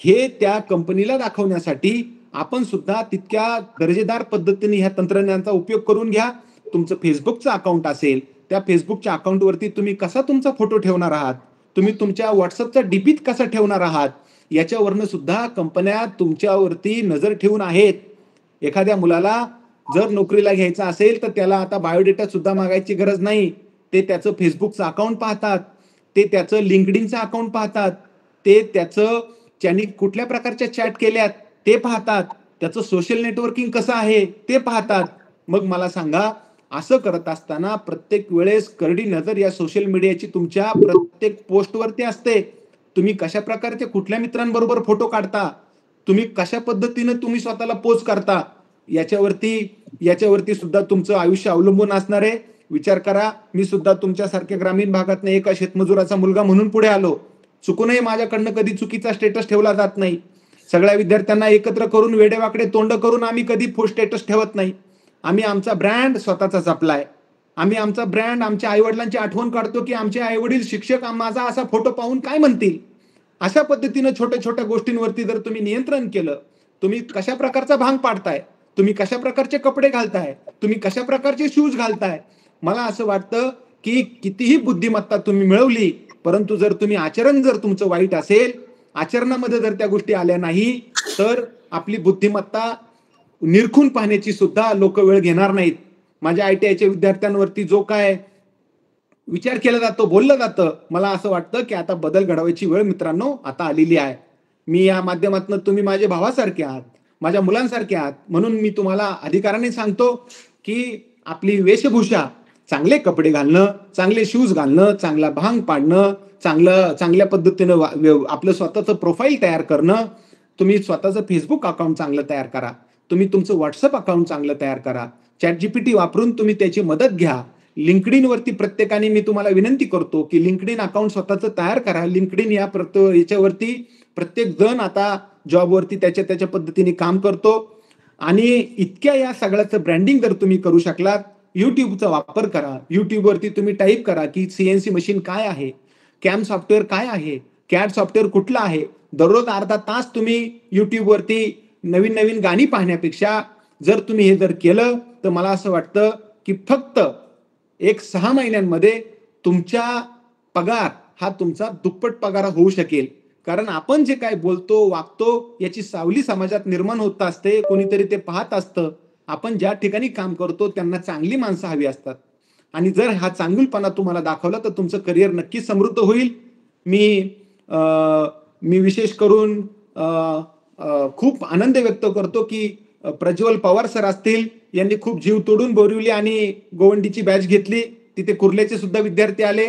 हे त्या कंपनीला दाखवण्यासाठी आपण सुद्धा तितक्या दर्जेदार पद्धतीने ह्या तंत्रज्ञानाचा उपयोग करून घ्या. तुमचं फेसबुकचं अकाउंट असेल, त्या फेसबुकच्या अकाउंटवरती तुम्ही कसा तुमचा फोटो ठेवणार आहात, तुम्ही तुमच्या व्हॉट्सअपचा डीपीत कसा ठेवणार आहात, याच्यावरनं सुद्धा कंपन्या तुमच्यावरती नजर ठेवून आहेत. एखाद्या मुलाला जर नोकरीला घ्यायचं असेल तर त्याला आता बायोडेटा सुद्धा मागायची गरज नाही. ते त्याचं फेसबुकचं अकाउंट पाहतात, ते त्याचं लिंक्डइनचं अकाउंट पाहतात, ते त्याचं त्यांनी कुठल्या प्रकारच्या चॅट केल्यात ते पाहतात, त्याचं सोशल नेटवर्किंग कसं आहे ते पाहतात. मग मला सांगा, असं करत असताना प्रत्येक वेळेस करडी नजर या सोशल मीडियाची तुमच्या प्रत्येक पोस्टवरती असते. तुम्ही कशा प्रकारचे कुठल्या मित्रांबरोबर फोटो काढता, तुम्ही कशा पद्धतीने तुम्ही स्वतःला पोस्ट करता, याच्यावरती सुद्धा तुमचं आयुष्य अवलंबून असणार आहे. विचार करा, मी सुद्धा तुमच्यासारख्या ग्रामीण भागातनं एका शेतमजुराचा मुलगा म्हणून पुढे आलो. चुकूनही माझ्याकडनं कधी चुकीचा स्टेटस ठेवला जात नाही. सगळ्या विद्यार्थ्यांना एकत्र करून वेडेवाकडे तोंड करून आम्ही कधी स्टेटस ठेवत नाही. आम्ही आमचा ब्रँड स्वतःचा जपलाय. आम्ही आमचा ब्रँड आमच्या आईवडिलांची आठवण काढतो की आमचे आईवडील शिक्षक माझा असा फोटो पाहून काय म्हणतील. अशा पद्धतीनं छोट्या छोट्या गोष्टींवरती जर तुम्ही नियंत्रण केलं, तुम्ही कशा प्रकारचा भांग पाडताय, तुम्ही कशा प्रकारचे कपडे घालताय, तुम्ही कशा प्रकारचे शूज घालताय, मला असं वाटतं की कितीही बुद्धिमत्ता तुम्ही मिळवली, परंतु जर तुम्ही आचरण जर तुमचं वाईट असेल, आचरणामध्ये जर त्या गोष्टी आल्या नाही, तर आपली बुद्धिमत्ता निरखून पाहण्याची सुद्धा लोक वेळ घेणार नाहीत. माझ्या ITIच्या विद्यार्थ्यांवरती जो काय विचार केला जातो, बोललं जातं, मला असं वाटतं की आता बदल घडवायची वेळ मित्रांनो आता आलेली आहे. मी या माध्यमातून, तुम्ही माझे भावासारखे आहात, माझ्या मुलांसारखे आहात, म्हणून मी तुम्हाला अधिकाराने सांगतो की आपली वेशभूषा, चांगले कपडे घालणं, चांगले शूज घालणं, चांगला भांग पाडणं, चांगल्या पद्धतीनं आपलं स्वतःचं प्रोफाईल तयार करणं, तुम्ही स्वतःचं फेसबुक अकाउंट चांगलं तयार करा, तुम्ही तुमचं व्हॉट्सअप अकाउंट चांगलं तयार करा, ChatGPT वापरून तुम्ही त्याची मदत घ्या. लिंक्डइन वरती प्रत्येकाने मी तुम्हाला विनंती करतो की लिंक्डइन अकाउंट स्वतःचं तयार करा. लिंक्डइन याच्यावरती प्रत्येक जण आता जॉबवरती त्याच्या पद्धतीने काम करतो आणि इतक्या या सगळ्याचं ब्रँडिंग जर तुम्ही करू शकलात, युट्यूबचा वापर करा. युट्यूबवरती तुम्ही टाईप करा की CNC मशीन काय आहे, कॅम सॉफ्टवेअर काय आहे, कॅड सॉफ्टवेअर कुठलं आहे. दररोज अर्धा तास तुम्ही युट्यूबवरती नवीन नवीन गाणी पाहण्यापेक्षा जर तुम्ही हे जर केलं, तर मला असं वाटतं की फक्त 6 महिन्यांमध्ये तुमच्या पगार हा तुमचा दुप्पट पगार होऊ शकेल. कारण आपण जे काय बोलतो, वागतो, याची सावली समाजात निर्माण होत असते. कोणीतरी ते पाहत असतं. आपण ज्या ठिकाणी काम करतो त्यांना चांगली माणसं हवी असतात आणि जर हा चांगुलपणा तुम्हाला दाखवला तर तुमचं करिअर नक्कीच समृद्ध होईल. मी विशेष करून खूप आनंद व्यक्त करतो की प्रज्वल पवार सर असतील, यांनी खूप जीव तोडून बोरिवली आणि गोवंडीची बॅच घेतली. तिथे कुर्ल्याचे सुद्धा विद्यार्थी आले.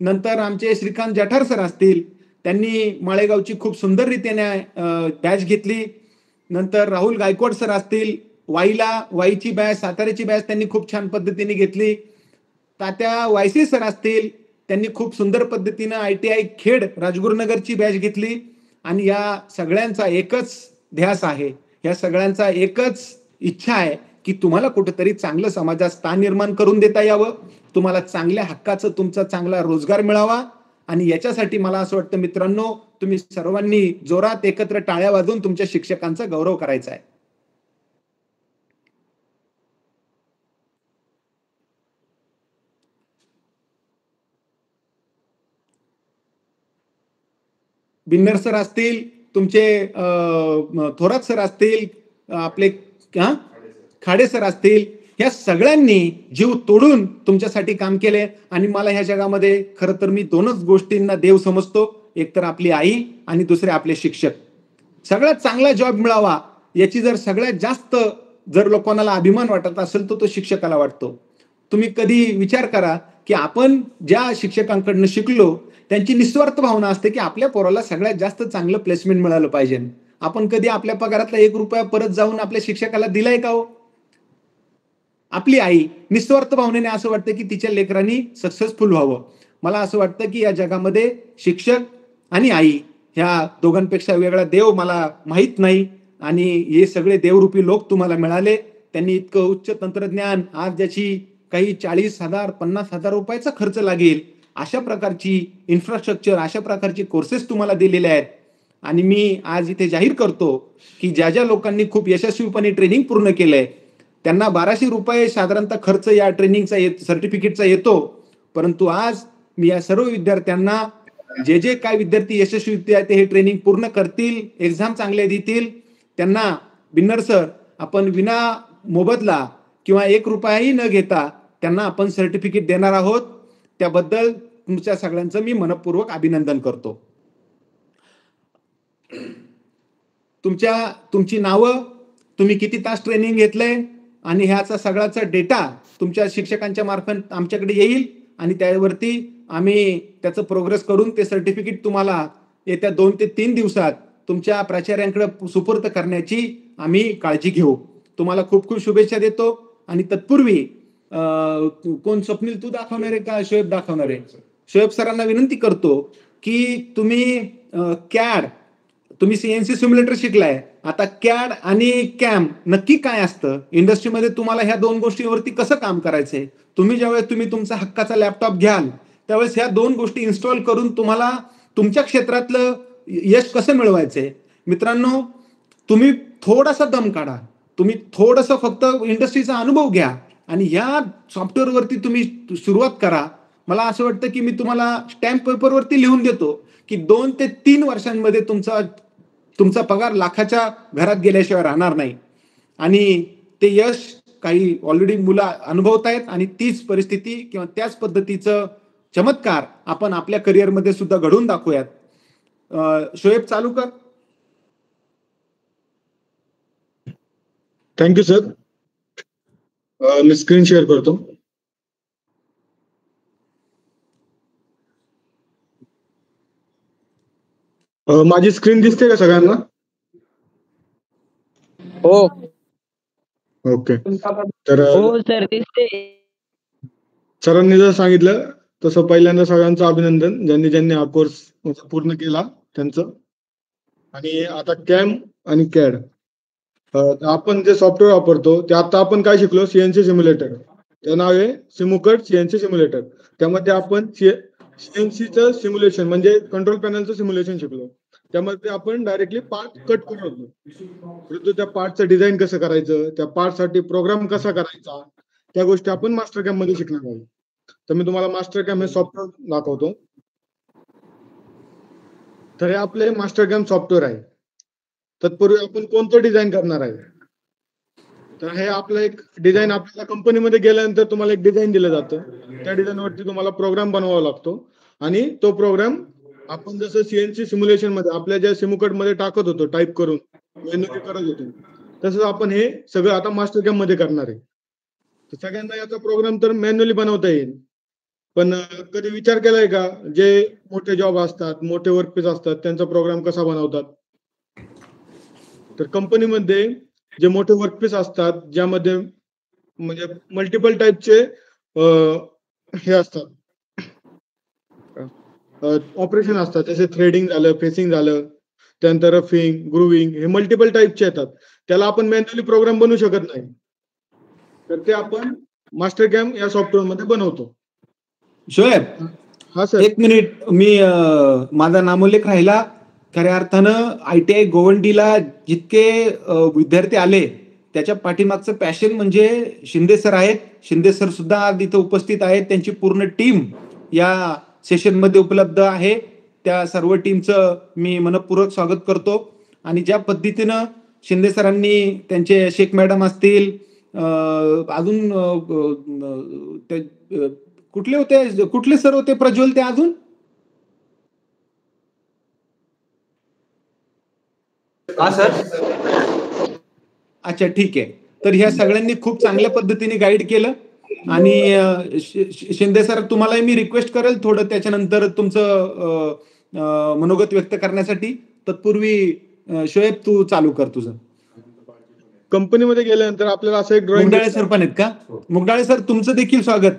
नंतर आमचे श्रीकांत जठार सर असतील, त्यांनी माळेगावची खूप सुंदर रीतीने बॅच घेतली. नंतर राहुल गायकवाड सर असतील, वाईची बॅच, साताऱ्याची बॅच त्यांनी खूप छान पद्धतीने घेतली. तात्या वायसी सर असतील, त्यांनी खूप सुंदर पद्धतीनं ITI खेड राजगुरुनगरची बॅच घेतली. आणि या सगळ्यांचा एकच ध्यास आहे, या सगळ्यांचा एकच इच्छा आहे की तुम्हाला कुठेतरी चांगलं समाजात स्थान निर्माण करून देता यावं, तुम्हाला चांगल्या हक्काचं तुमचा चांगला रोजगार मिळावा. आणि याच्यासाठी मला असं वाटतं मित्रांनो, तुम्ही सर्वांनी जोरात एकत्र टाळ्या वाजवून तुमच्या शिक्षकांचा गौरव करायचा आहे. बिन्नर सर असतील, तुमचे थोरात सर असतील, आपले खाडे सर असतील, ह्या सगळ्यांनी जीव तोडून तुमच्यासाठी काम केले. आणि मला ह्या जगामध्ये खरं तर मी दोनच गोष्टींना देव समजतो, एक तर आपली आई आणि दुसरे आपले शिक्षक. सगळ्यात चांगला जॉब मिळावा याची जर सगळ्यात जास्त जर लोकांना अभिमान वाटत असेल तर तो शिक्षकाला वाटतो. तुम्ही कधी विचार करा की आपण ज्या शिक्षकांकडनं शिकलो त्यांची निस्वार्थ भावना असते की आपल्या पोराला सगळ्यात जास्त चांगलं प्लेसमेंट मिळालं पाहिजे. आपण कधी आपल्या पगारातला 1 रुपया परत जाऊन आपल्या शिक्षकाला दिलाय का हो? आपली आई निस्वार्थ भावनेने असं वाटतं की तिच्या लेकरांनी सक्सेसफुल व्हावं. मला असं वाटतं की या जगामध्ये शिक्षक आणि आई ह्या दोघांपेक्षा वेगळा देव मला माहित नाही. आणि हे सगळे देवरूपी लोक तुम्हाला मिळाले. त्यांनी इतकं उच्च तंत्रज्ञान, आज ज्याची काही 40,000 50,000 रुपयाचा खर्च लागेल अशा प्रकारची इन्फ्रास्ट्रक्चर, अशा प्रकारचे कोर्सेस तुम्हाला दिलेले आहेत. आणि मी आज इथे जाहीर करतो की ज्या ज्या लोकांनी खूप यशस्वीपणे ट्रेनिंग पूर्ण केलंय त्यांना 1200 रुपये साधारणतः खर्च या ट्रेनिंगचा सर्टिफिकेटचा येतो. परंतु आज मी या सर्व विद्यार्थ्यांना, जे जे काय विद्यार्थी यशस्वी विद्यार्थी हे ट्रेनिंग पूर्ण करतील, एक्झाम चांगले देतील, त्यांना बिन्नर सर आपण विना मोबदला किंवा 1 रुपयाही न घेता त्यांना आपण सर्टिफिकेट देणार आहोत. त्याबद्दल तुमच्या सगळ्यांचं मी मनपूर्वक अभिनंदन करतो. तुमची नावं, तुम्ही किती तास ट्रेनिंग घेतलंय आणि ह्याचा सगळ्याचा डेटा तुमच्या शिक्षकांच्या मार्फत आमच्याकडे येईल आणि त्यावरती आम्ही त्याचं प्रोग्रेस करून ते सर्टिफिकेट तुम्हाला येत्या 2 ते 3 दिवसात तुमच्या प्राचार्यांकडे सुपूर्द करण्याची आम्ही काळजी घेऊ. तुम्हाला खूप खूप शुभेच्छा देतो. आणि तत्पूर्वी कोण, स्वप्नील तू दाखवणार आहे का शोएब दाखवणार आहे? शोएब सरांना विनंती करतो की तुम्ही कॅड, तुम्ही सीएनसी सिम्युलेटर शिकलाय, आता कॅड आणि कॅम नक्की काय असतं, इंडस्ट्रीमध्ये तुम्हाला ह्या 2 गोष्टींवरती कसं काम करायचंय, तुम्ही ज्यावेळेस तुम्ही तुमचा हक्काचा लॅपटॉप घ्याल त्यावेळेस ह्या 2 गोष्टी इन्स्टॉल करून तुम्हाला तुमच्या क्षेत्रातलं यश कसं मिळवायचंय. मित्रांनो, तुम्ही थोडासा दम काढा, तुम्ही थोडंसं फक्त इंडस्ट्रीचा अनुभव घ्या आणि ह्या सॉफ्टवेअरवरती तुम्ही सुरुवात करा. मला असं वाटतं की मी तुम्हाला स्टॅम्प पेपरवरती लिहून देतो की 2 ते 3 वर्षांमध्ये तुमचा पगार लाखाच्या घरात गेल्याशिवाय राहणार नाही. आणि ते यश काही ऑलरेडी मुलं अनुभवतायत आणि तीच परिस्थिती किंवा त्याच पद्धतीचं चमत्कार आपण आपल्या करिअरमध्ये सुद्धा घडवून दाखवूयात. शोएब चालू कर. Thank you sir. मी स्क्रीन शेअर करतो. माझी स्क्रीन दिसते का सगळ्यांना? हो ओके. तर हो सर दिसते. सरांनी जर सांगितलं तसं पहिल्यांदा सगळ्यांचं अभिनंदन, ज्यांनी ज्यांनी हा कोर्स पूर्ण केला त्यांचं. आणि आता कॅम आणि कॅड आपण जे सॉफ्टवेअर वापरतो ते आता आपण काय शिकलो, सीएनसी सिम्युलेटर. ते नाव आहे सिमुकट सीएनसी सिम्युलेटर. त्यामध्ये आपण सीएनसीचं सिम्युलेशन म्हणजे कंट्रोल पॅनलचं सिम्युलेशन शिकलो. त्यामध्ये आपण डायरेक्टली पार्ट कट करत होतो, परंतु त्या पार्टचं डिझाईन कसं करायचं, त्या पार्टसाठी प्रोग्राम कसा करायचा, त्या गोष्टी आपण मास्टर कॅम्प मध्ये शिकणार आहोत. तर मी तुम्हाला मास्टर कॅम्प हे सॉफ्टवेअर दाखवतो. तर हे आपले मास्टर कॅम्प सॉफ्टवेअर आहे. तत्पूर्वी आपण कोणतं डिझाईन करणार आहे, तर हे आपलं एक डिझाईन आपल्याला कंपनीमध्ये गेल्यानंतर तुम्हाला एक डिझाईन दिलं जातं. त्या डिझाईनवरती तुम्हाला प्रोग्राम बनवावा लागतो आणि तो प्रोग्राम आपण जसं सीएनसी सिम्युलेशन मध्ये आपल्या ज्या सिमुकट मध्ये टाकत होतो, टाईप करून मेन्युअली करत होतो, तसंच आपण हे सगळं आता मास्टर कॅम्प मध्ये करणार आहे. तर सगळ्यांना याचा प्रोग्राम तर मॅन्युअली बनवता येईल, पण कधी विचार केलाय का जे मोठे जॉब असतात, मोठे वर्कपीस असतात, त्यांचा प्रोग्राम कसा बनवतात? तर कंपनीमध्ये जे मोठे वर्कपीस असतात, ज्यामध्ये म्हणजे मल्टिपल टाईपचे हे असतात, ऑपरेशन असतात, जसे थ्रेडिंग झालं, फेसिंग झालं, त्यानंतर रफिंग, ग्रुविंग, हे मल्टिपल टाईपचे येतात. त्याला आपण मॅन्युअली प्रोग्राम बनवू शकत नाही, तर ते आपण मास्टर कॅम्प या सॉफ्टवेअर मध्ये बनवतो. शोएब, हा सर. 1 मिनिट, मी माझा नामोल्लेख राहिला. खऱ्या अर्थानं ITI गोवंडीला जितके विद्यार्थी आले त्याच्या पाठीमागचं पॅशन म्हणजे शिंदे सर आहेत. शिंदे सर सुद्धा आज इथं उपस्थित आहेत. त्यांची पूर्ण टीम या सेशन मध्ये उपलब्ध आहे. त्या सर्व टीमचं मी मनपूर्वक स्वागत करतो. आणि ज्या पद्धतीनं शिंदे सरांनी त्यांचे शेख मॅडम असतील, अजून ते कुठले होते, कुठले सर होते प्रज्वल ते अजून? हा सर. अच्छा ठीक आहे. तर ह्या सगळ्यांनी खूप चांगल्या पद्धतीने गाईड केलं आणि शिंदे सर तुम्हालाही मी रिक्वेस्ट करेल थोडं त्याच्यानंतर तुमचं मनोगत व्यक्त करण्यासाठी. तत्पूर्वी शोएब तू चालू कर तुझं. कंपनीमध्ये गेल्यानंतर आपल्याला असं एक ड्रॉइंग मुगडाळे सर पण आहेत का? मुगडाळे सर तुमचं देखील स्वागत.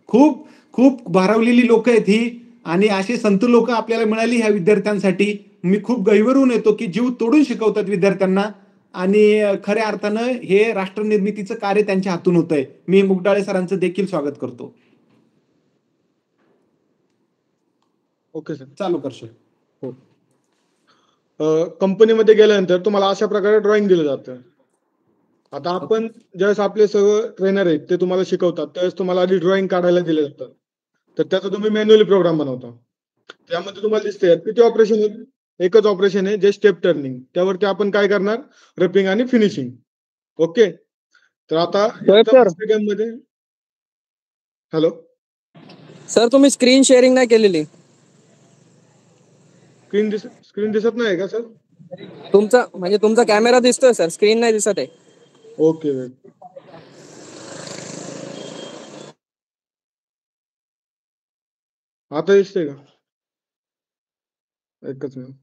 खूप खूप भारावलेली लोक आहेत ही आणि असे संत लोक आपल्याला मिळाली ह्या विद्यार्थ्यांसाठी. मी खूप गैरवरून येतो की जीव तोडून शिकवतात विद्यार्थ्यांना आणि खऱ्या अर्थानं हे राष्ट्र निर्मितीचं कार्य त्यांच्या हातून होतंय. मी मुगडाळे सरांचं देखील स्वागत करतो. ओके सर, चालू कर सर. हो. कंपनीमध्ये गेल्यानंतर तुम्हाला अशा प्रकारे ड्रॉइंग दिलं जातं. आता आपण ज्यावेळेस आपले सर्व ट्रेनर आहेत ते तुम्हाला शिकवतात त्यावेळेस तुम्हाला आधी ड्रॉइंग काढायला दिले जातात. तर त्याचा तुम्ही मॅन्युअली प्रोग्राम बनवता. त्यामध्ये तुम्हाला दिसते किती ऑपरेशन आहेत. एकच ऑपरेशन आहे जे स्टेप टर्निंग. त्यावरती आपण काय करणार, रपिंग आणि फिनिशिंग. ओके. तर आता मध्ये हॅलो सर, तुम्ही स्क्रीन शेअरिंग नाही केलेली. स्क्रीन दिसत नाही का सर? तुमचा कॅमेरा दिसतोय सर, स्क्रीन नाही दिसत आहे. ओके. आता दिसतंय का? एकच मिनिट.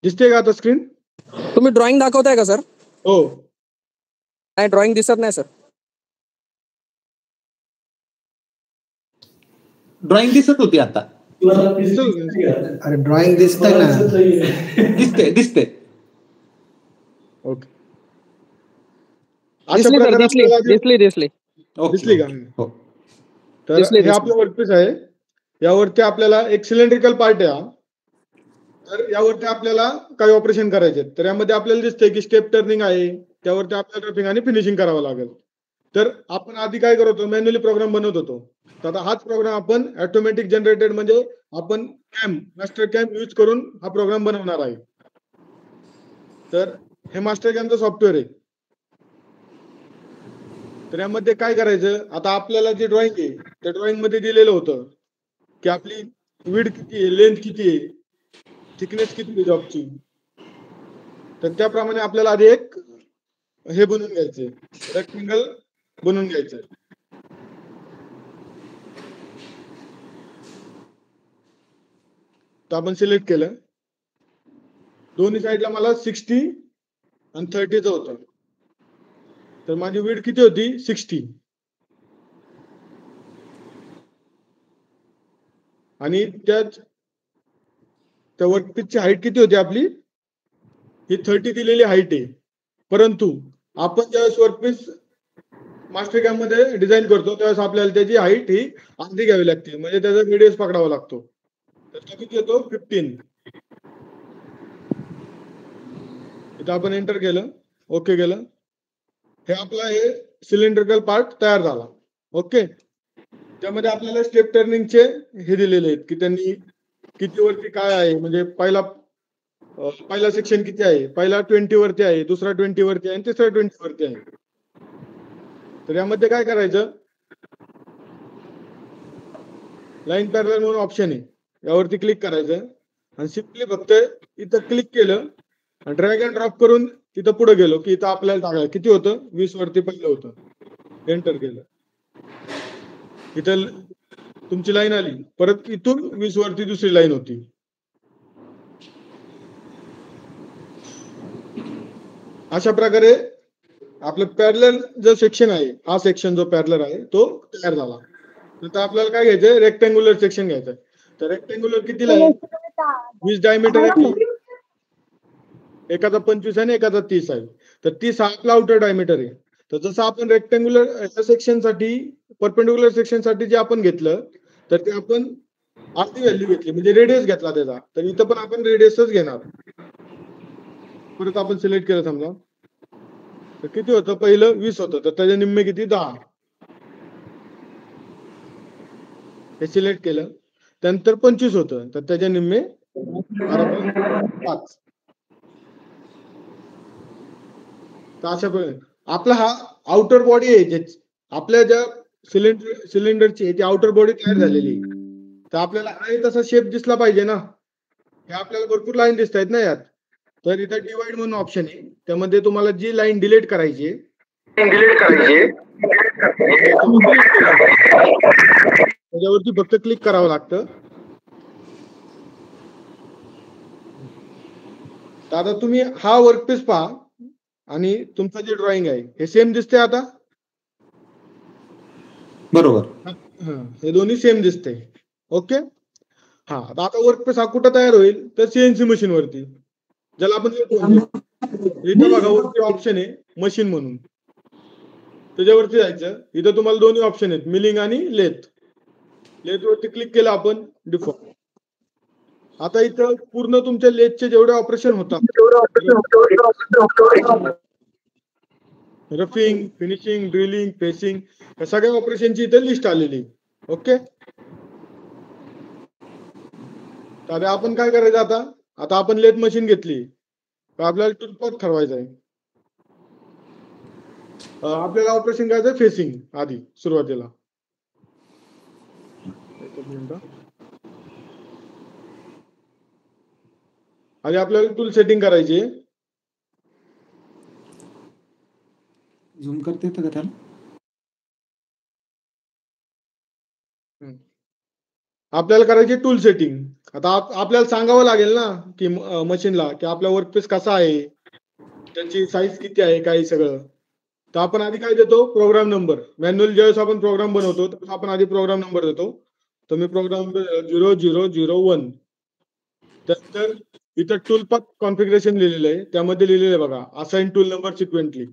दिसते का आता स्क्रीन? तुम्ही ड्रॉइंग दाखवताय का सर? हो. नाही, ड्रॉइंग दिसत नाही सर. ड्रॉइंग दिसत होती आता. अरे ड्रॉइंग दिसतंय ना. दिसते. ओके. दिसली दिसली का? हो. तर हे आपलं वर्कपीस आहे. यावरती आपल्याला एक सिलेंड्रिकल पार्ट आहे. तर यावरती आपल्याला काही ऑपरेशन करायचे. तर यामध्ये आपल्याला दिसतंय की स्टेप टर्निंग आहे. त्यावरती आपल्याला रपिंग आणि फिनिशिंग करावं लागेल. तर आपण आधी काय करत होतो, मॅन्युअली प्रोग्राम बनवत होतो. तर आता हाच प्रोग्राम आपण ऑटोमॅटिक जनरेटेड म्हणजे आपण मास्टर कॅम यूज करून हा प्रोग्राम बनवणार आहे. तर हे मास्टर कॅमचं सॉफ्टवेअर आहे. तर यामध्ये काय करायचं, आता आपल्याला जे ड्रॉइंग आहे त्या ड्रॉइंग मध्ये दिलेलं होतं की आपली विड्थ किती आहे, लेंथ किती आहे, थिकनेस किती आहे जॉबची. तर त्याप्रमाणे आपल्याला आधी एक हे बनवून घ्यायचे, रेक्टेंगल बनवून घ्यायचं. तर आपण सिलेक्ट केलं. दोन्ही साईडला मला 60 आणि 30चं होतं. तर माझी विड्थ किती होती, 60. आणि त्या वर्कपीसची हाईट किती होती आपली, ही 30 दिलेली हाईट आहे. परंतु आपण ज्यावेळेस वर्कपीस मास्टर कॅम मध्ये डिझाईन करतो त्यावेळेस आपल्याला त्याची हाईट ही अर्धी घ्यावी लागते, म्हणजे त्याचा रेडियस पकडावा लागतो. तर तो किती येतो, 15. इथं आपण एंटर केलं, ओके केलं. हे आपला हे सिलेंड्रिकल पार्ट तयार झाला. ओके. त्यामध्ये आपल्याला स्टेप टर्निंगचे हे दिलेले आहेत की त्यांनी किती वरती काय आहे, म्हणजे पहिला सेक्शन किती आहे, पहिला 20 वरती आहे, दुसरा 20 वरती आहे आणि तिसरा 20 वरती आहे. तर यामध्ये काय करायचं, लाईन पॅरलल म्हणून ऑप्शन आहे, यावरती क्लिक करायचं आणि सिम्पली फक्त इथं क्लिक केलं आणि ड्रॅग अँड ड्रॉप करून तिथं पुढे गेलो की इथं आपल्याला टाकायला किती होतं, 20 वरती पहिलं होतं. एंटर केलं, इथं तुमची लाईन आली. परत इथून 20 वरती दुसरी लाईन होती. अशा प्रकारे आपलं पॅरलल जो सेक्शन आहे, हा सेक्शन जो पॅरलल आहे तो तयार झाला. तर आपल्याला काय घ्यायचंय, रेक्टँग्युलर सेक्शन घ्यायचं. तर रेक्टँग्युलर कितीला आहे, 20 डायमीटर आहे, एकाचा 25 आणि एकाचा 30 आहे. तर 30 हा आपला आउटर डायमीटर आहे. तर जसं आपण रेक्टँग्युलर सेक्शन साठी, परपेंडिक्युलर सेक्शन साठी जे आपण घेतलं तर ते आपण अर्धी व्हॅल्यू घेतली, म्हणजे रेडियस घेतला त्याचा. तर इथं पण आपण रेडियसच घेणार. परत आपण सिलेक्ट केलं समजा, तर किती होतं, पहिलं 20 होतं, तर त्याचे निम्मे किती, 10. हे सिलेक्ट केलं. त्यानंतर 25 होतं, तर त्याचे निम्मे 5. तर अशा प्रकारे आपला हा आउटर बॉडी आहे, जे आपल्या ज्या सिलेंडरची ती आउटर बॉडी तयार झालेली आहे. तर आपल्याला आहे तसा शेप दिसला पाहिजे ना. हे आपल्याला भरपूर लाईन दिसत आहेत ना यात. तर इथं डिवाइड म्हणून ऑप्शन आहे, त्यामध्ये तुम्हाला जी लाईन डिलीट करायची आहे त्याच्यावरती फक्त क्लिक करावं लागतं. तर आता तुम्ही हा वर्कपीस पहा आणि तुमचं जे ड्रॉइंग आहे हे सेम दिसते आता. बरोबर. हे दोन्ही सेम दिसते. ओके. हा, आता वर्कपीस हा कुठं तयार होईल तर सीएनसी मशीन वरती, ज्याला आपण इथं बघा वरती ऑप्शन आहे मशीन म्हणून, त्याच्यावरती जायचं. इथं तुम्हाला दोन्ही ऑप्शन आहेत, मिलिंग आणि लेथ. लेथ वरती क्लिक केलं आपण डिफॉल्ट. आता इथं पूर्ण तुमच्या लेथचे जेवढे ऑपरेशन होतात, रफिंग, फिनिशिंग, ड्रिलिंग, फेसिंग, या सगळ्या ऑपरेशनची इथे लिस्ट आलेली. ओके. तर आपण काय करायचं आता आपण लेथ मशीन घेतली तर आपल्याला टूलपाथ ठरवायचं आहे. आपल्याला ऑपरेशन करायचं फेसिंग आधी सुरुवातीला. आधी आपल्याला टूल सेटिंग करायची. झूम करते का त्याला? आपल्याला करायची टूल सेटिंग. आता आपल्याला सांगावं लागेल ना की मशीनला की आपला वर्कपीस कसा आहे, त्याची साईज किती आहे, काही सगळं. तर आपण आधी काय देतो, प्रोग्राम नंबर. मॅन्युअल ज्यावेळेस आपण प्रोग्राम बनवतो तर आपण आधी प्रोग्राम नंबर देतो. तर मी प्रोग्राम 0001. त्यानंतर इथं टूल पाथ कॉन्फिगरेशन लिहिलेलं आहे, त्यामध्ये लिहिलेलं आहे बघा, असाइन टूल नंबर सिक्वेंटली.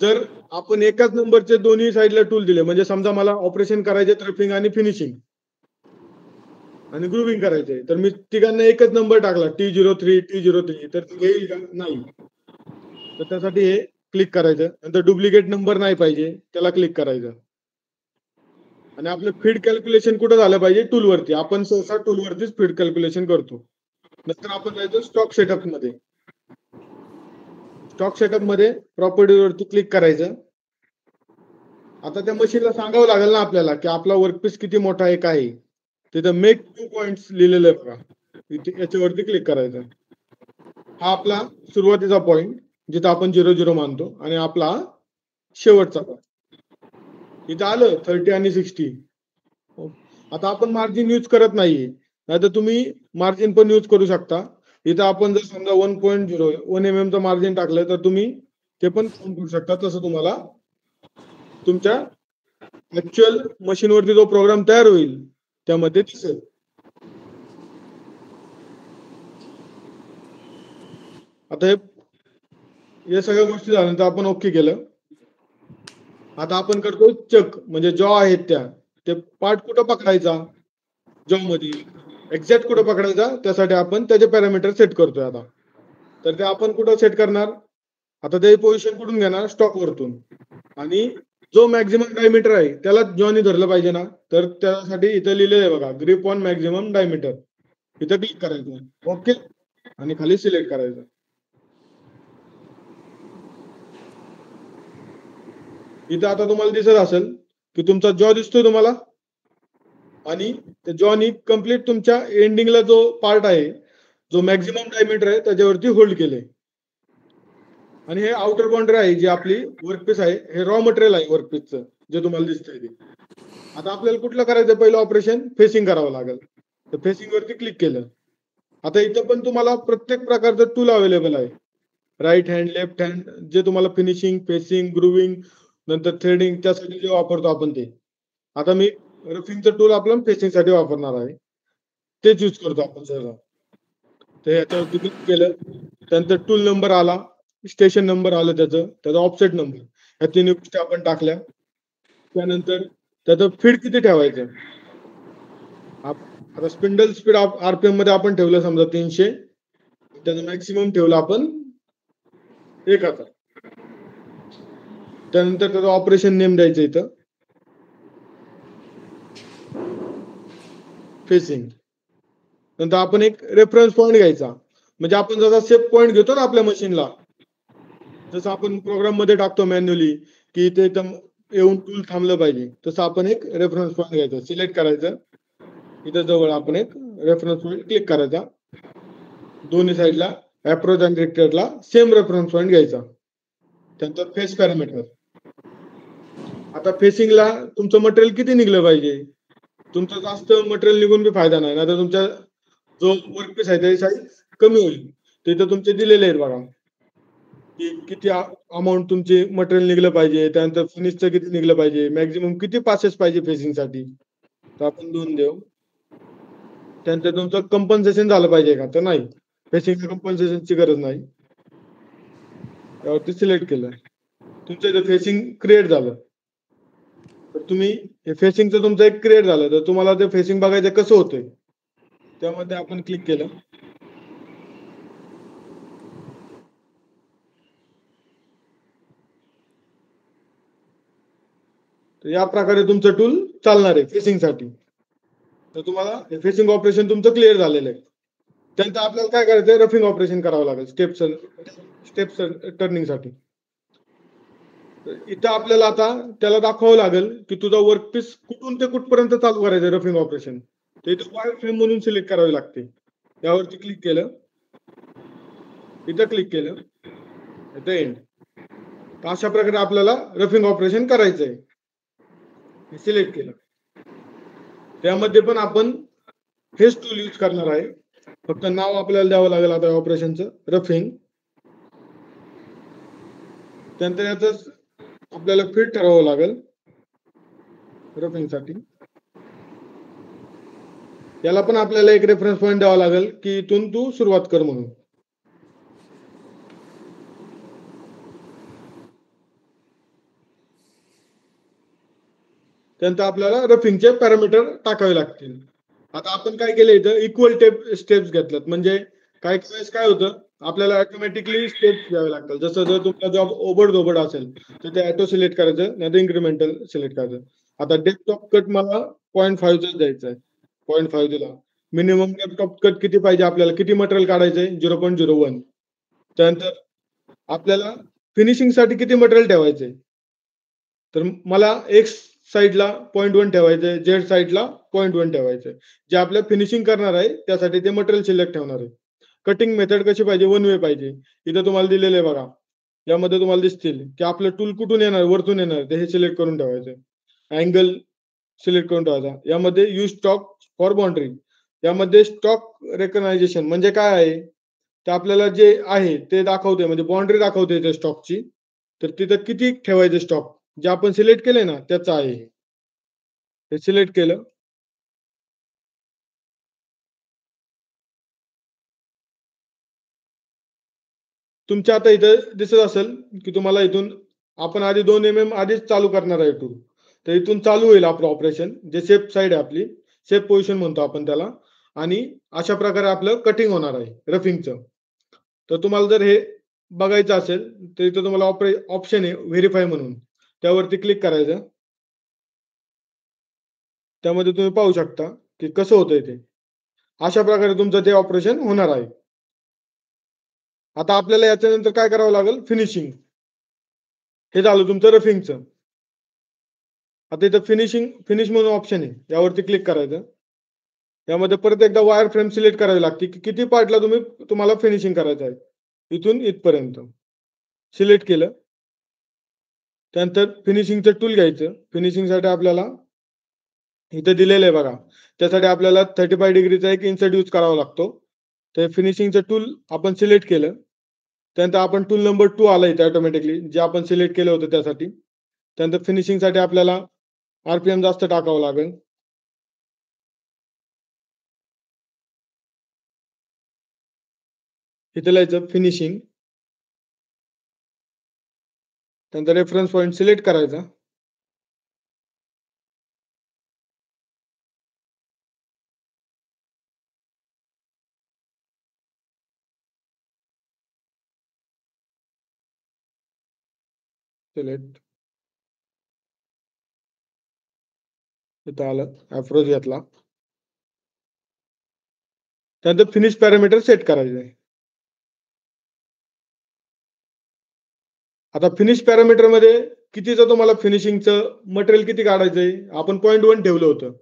जर आपण एकाच नंबरचे दोन्ही साईडला टूल दिले, म्हणजे समजा मला ऑपरेशन करायचे ट्रिपिंग आणि फिनिशिंग आणि ग्रुविंग करायचे, तर मी तिघांना एकच नंबर टाकला T03 T03, तर घेईल का? नाही. तर त्यासाठी हे क्लिक करायचं. नंतर डुप्लिकेट नंबर नाही पाहिजे, त्याला क्लिक करायचं. आणि आपलं फीड कॅल्क्युलेशन कुठं झालं पाहिजे, टूलवरती. आपण सहसा टूलवरतीच फीड कॅल्क्युलेशन करतो. नंतर आपण जायचं स्टॉक सेटअप मध्ये. स्टॉक सेटअप मध्ये प्रॉपर्टीवरती क्लिक करायचं. आता त्या मशीनला सांगावं लागेल ना आपल्याला की आपला वर्कपीस किती मोठा आहे, काय आहे. तिथं मेक 2 पॉइंट्स लिहिलेलं आहे बघा, इथे याच्यावरती क्लिक करायचं. हा आपला सुरुवातीचा पॉइंट जिथं आपण 00 मानतो आणि आपला शेवटचा पॉइंट इथं आलं 30 आणि 60. आता आपण मार्जिन यूज करत नाहीये, नाहीतर तुम्ही मार्जिन पण यूज करू शकता. इथं आपण जर समजा 1.0 1 mm चं मार्जिन टाकलं तर तुम्ही ते पण करू शकता. तसं तुम्हाला तुमच्या ऍक्च्युअल मशीनवरती जो प्रोग्राम तयार होईल त्यामध्ये दिसेल. आता हे सगळ्या गोष्टी झाल्यानंतर आपण ओके केलं. आता आपण करतो चक, म्हणजे जॉ आहेत ते पार्ट कुठं पकडायचा, जॉ मध्ये एक्झॅक्ट कुठं पकडायचा, त्यासाठी आपण त्याचे पॅरामीटर सेट करतोय. आता तर ते आपण कुठं सेट करणार, आता ते पोझिशन कुठून घेणार, स्टॉक वरतून. आणि जो मॅक्झिमम डायमीटर आहे त्याला जॉनी धरलं पाहिजे ना, तर त्यासाठी इथं लिहिलेलं आहे बघा, ग्रिप ऑन मॅक्झिमम डायमीटर. इथं क्लिक करायचं, ओके, आणि खाली सिलेक्ट करायचं. इथं आता तुम्हाला दिसत असेल की तुमचा जॉ दिसतोय तुम्हाला, आणि त्या जॉनी कम्प्लीट तुमच्या एंडिंगला जो पार्ट आहे, जो मॅक्झिमम डायमीटर आहे, त्याच्यावरती होल्ड केले. आणि हे आउटर बाउंड्री आहे जी आपली वर्कपीस आहे, हे रॉ मटेरियल आहे वर्कपीसचं जे तुम्हाला दिसतंय ते. आता आपल्याला कुठलं करायचं, पहिलं ऑपरेशन फेसिंग करावं लागेल. तर फेसिंग वरती क्लिक केलं. आता इथं पण तुम्हाला प्रत्येक प्रकारचं टूल अवेलेबल आहे, राईट हँड, लेफ्ट हँड, जे तुम्हाला फिनिशिंग, फेसिंग, ग्रुविंग, नंतर थ्रेडिंग, त्यासाठी जे वापरतो आपण ते. आता मी रफिंगचं टूल आपलं फेसिंग साठी वापरणार आहे, तेच यूज करतो आपण सहसा. तर याच्यावरती क्लिक केलं, त्यानंतर टूल नंबर आला, स्टेशन नंबर आलं, त्याचा ऑफसेट नंबर, या तिन्ही गोष्टी आपण टाकल्या. त्यानंतर त्याचं फीड किती ठेवायचं. आता स्पिंडल स्पीड आरपीएम मध्ये आपण ठेवलं समजा 300, त्याचं मॅक्सिमम ठेवलं आपण 1000. त्यानंतर त्याचं ऑपरेशन नेम द्यायचं इथं, फेसिंग. नंतर आपण एक रेफरन्स पॉइंट घ्यायचा, म्हणजे आपण जसा सेफ पॉइंट घेतो ना आपल्या मशीनला, जसं आपण प्रोग्राम मध्ये टाकतो मॅन्युअली की इथे इथं येऊन टूल थांबलं पाहिजे, तसं आपण एक रेफरन्स पॉईंट घ्यायचा, सिलेक्ट करायचं, इथं जवळ आपण एक रेफरन्स पॉईंट क्लिक करायचा, दोन्ही साईडला अप्रोच आणि रिट्रेटला सेम रेफरन्स पॉईंट घ्यायचा. त्यानंतर फेस पॅरामीटर. आता फेसिंगला तुमचं मटेरियल किती निघलं पाहिजे, तुमचं जास्त मटेरियल निघून बी फायदा नाही, आता तुमच्या जो वर्कपीस आहे त्याची साईज कमी होईल. तिथं तुमचे दिलेले आहेत बघा की किती अमाऊंट तुमचे मटेरियल निघलं पाहिजे, त्यानंतर फिनिशचं किती निघलं पाहिजे, मॅक्झिमम किती पासेस पाहिजे फेसिंगसाठी, तर आपण 2 देऊ. त्यानंतर तुमचं कंपन्सेशन झालं पाहिजे का, तर नाही, फेसिंग कंपन्सेशनची गरज नाही. त्यावरती सिलेक्ट केलं, तुमचं इथं फेसिंग क्रिएट झालं. तर तुम्ही हे फेसिंगचं तुमचं एक क्रिएट झालं, तर तुम्हाला ते फेसिंग बघायचं कसं होतंय, त्यामध्ये आपण क्लिक केलं. तर या प्रकारे तुमचं टूल चालणार आहे फेसिंगसाठी. तर तुम्हाला फेसिंग ऑपरेशन तुमचं क्लिअर झालेलं आहे. त्यानंतर आपल्याला काय करायचंय, रफिंग ऑपरेशन करावं लागेल स्टेप्स टर्निंगसाठी. इथं आपल्याला आता त्याला दाखवावं लागेल की तुझा वर्कपीस कुठून ते कुठपर्यंत चालू करायचं रफिंग ऑपरेशन. तर इथं वायर फ्रेम म्हणून सिलेक्ट करावी लागते, यावरती क्लिक केलं, इथं क्लिक केलं, इथं एंड. तर अशा प्रकारे आपल्याला रफिंग ऑपरेशन करायचंय. सिलेक्ट केलं, त्यामध्ये पण आपण हेच टूल यूज करणार आहे, फक्त नाव आपल्याला द्यावं लागेल आता ऑपरेशनचं, रफिंग. त्यानंतर याच आपल्याला फिट ठरवावं लागेल रफिंगसाठी. याला पण आपल्याला एक रेफरन्स पॉईंट द्यावा लागेल की इथून तू सुरुवात कर म्हणून. त्यानंतर आपल्याला रफिंगचे पॅरामीटर टाकावे लागतील. आता आपण काय केलं, इथं इक्वल स्टेप्स घेतल्यात, म्हणजे काही वेळेस काय होतं, आपल्याला ऑटोमॅटिकली स्टेप्स घ्यावे लागतात. जसं जर तुमचा जॉब ओबड असेल तर ते ऑटो सिलेक्ट करायचं, नाही तर इन्क्रीमेंटल सिलेक्ट करायचं. आता डेप्थ ऑफ कट मला 0.5 द्यायचं आहे, 0.5 दिला. मिनिमम डेप्थ ऑफ कट किती पाहिजे आपल्याला, किती मटेरियल काढायचंय, 0.01. त्यानंतर आपल्याला फिनिशिंग साठी किती मटेरियल ठेवायचंय, तर मला एक्स साईडला 0.1 ठेवायचंय, झेड साईडला 0.1 ठेवायचंय. जे आपल्या फिनिशिंग करणार आहे त्यासाठी ते मटेरियल सिलेक्ट ठेवणार आहे. कटिंग मेथड कशी पाहिजे, 1 वे पाहिजे. इथं तुम्हाला दिलेलं आहे बघा, यामध्ये तुम्हाला दिसतील की आपलं टूल कुठून येणार, वरतून येणार, ते हे सिलेक्ट करून ठेवायचं. अँगल सिलेक्ट करून ठेवायचा. यामध्ये यूज स्टॉक फॉर बाउंड्री, यामध्ये स्टॉक रेकग्नायझेशन म्हणजे काय आहे, ते आपल्याला जे आहे ते दाखवते, म्हणजे बाउंड्री दाखवते त्या स्टॉकची. तर तिथं किती ठेवायचे स्टॉक, जे आपण सिलेक्ट केले ना त्याचं आहे. हे सिलेक्ट केलं, तुमच्या आता इथं दिसत असेल की तुम्हाला इथून आपण आधी 2 mm आधीच चालू करणार आहे टूल, तर इथून चालू होईल आपलं ऑपरेशन, जे सेफ साईड आहे आपली, सेफ पोझिशन म्हणतो आपण त्याला. आणि अशा प्रकारे आपलं कटिंग होणार आहे रफिंगचं. तर तुम्हाला जर हे बघायचं असेल तर इथं तुम्हाला ऑप्शन आहे व्हेरीफाय म्हणून, त्यावरती क्लिक करायचं. त्यामध्ये तुम्ही पाहू शकता की कसं होतंय ते. अशा प्रकारे तुमचं ते ऑपरेशन होणार आहे. आता आपल्याला याच्यानंतर काय करावं लागेल, फिनिशिंग. हे झालं तुमचं रफिंगचं. आता इथं फिनिश म्हणून ऑप्शन आहे, यावरती क्लिक करायचं. यामध्ये परत एकदा वायर फ्रेम सिलेक्ट करावी लागते की किती पार्टला तुम्हाला फिनिशिंग करायचं आहे, इथून इथपर्यंत. सिलेक्ट केलं, त्यानंतर फिनिशिंगचं टूल घ्यायचं. फिनिशिंगसाठी आपल्याला इथं दिलेलं आहे बघा, त्यासाठी आपल्याला 35 डिग्रीचा एक इन्सर्ट यूज करावा लागतो. तर फिनिशिंगचं टूल आपण सिलेक्ट केलं, त्यानंतर आपण टूल नंबर 2 आला इथे ऑटोमॅटिकली, जे आपण सिलेक्ट केलं होतं त्यासाठी. त्यानंतर फिनिशिंगसाठी आपल्याला आरपीएम जास्त टाकावं लागेल. इथे लिहायचं फिनिशिंग, त्यानंतर रेफरन्स पॉईंट सिलेक्ट करायचा. सिलेक्ट, इथं आलं, अप्रोच घेतला. त्यानंतर फिनिश पॅरामीटर सेट करायचे. आता फिनिश पॅरामीटर मध्ये कितीचं तुम्हाला फिनिशिंगचं मटेरियल किती काढायचंय, आपण 0.1 ठेवलं होतं.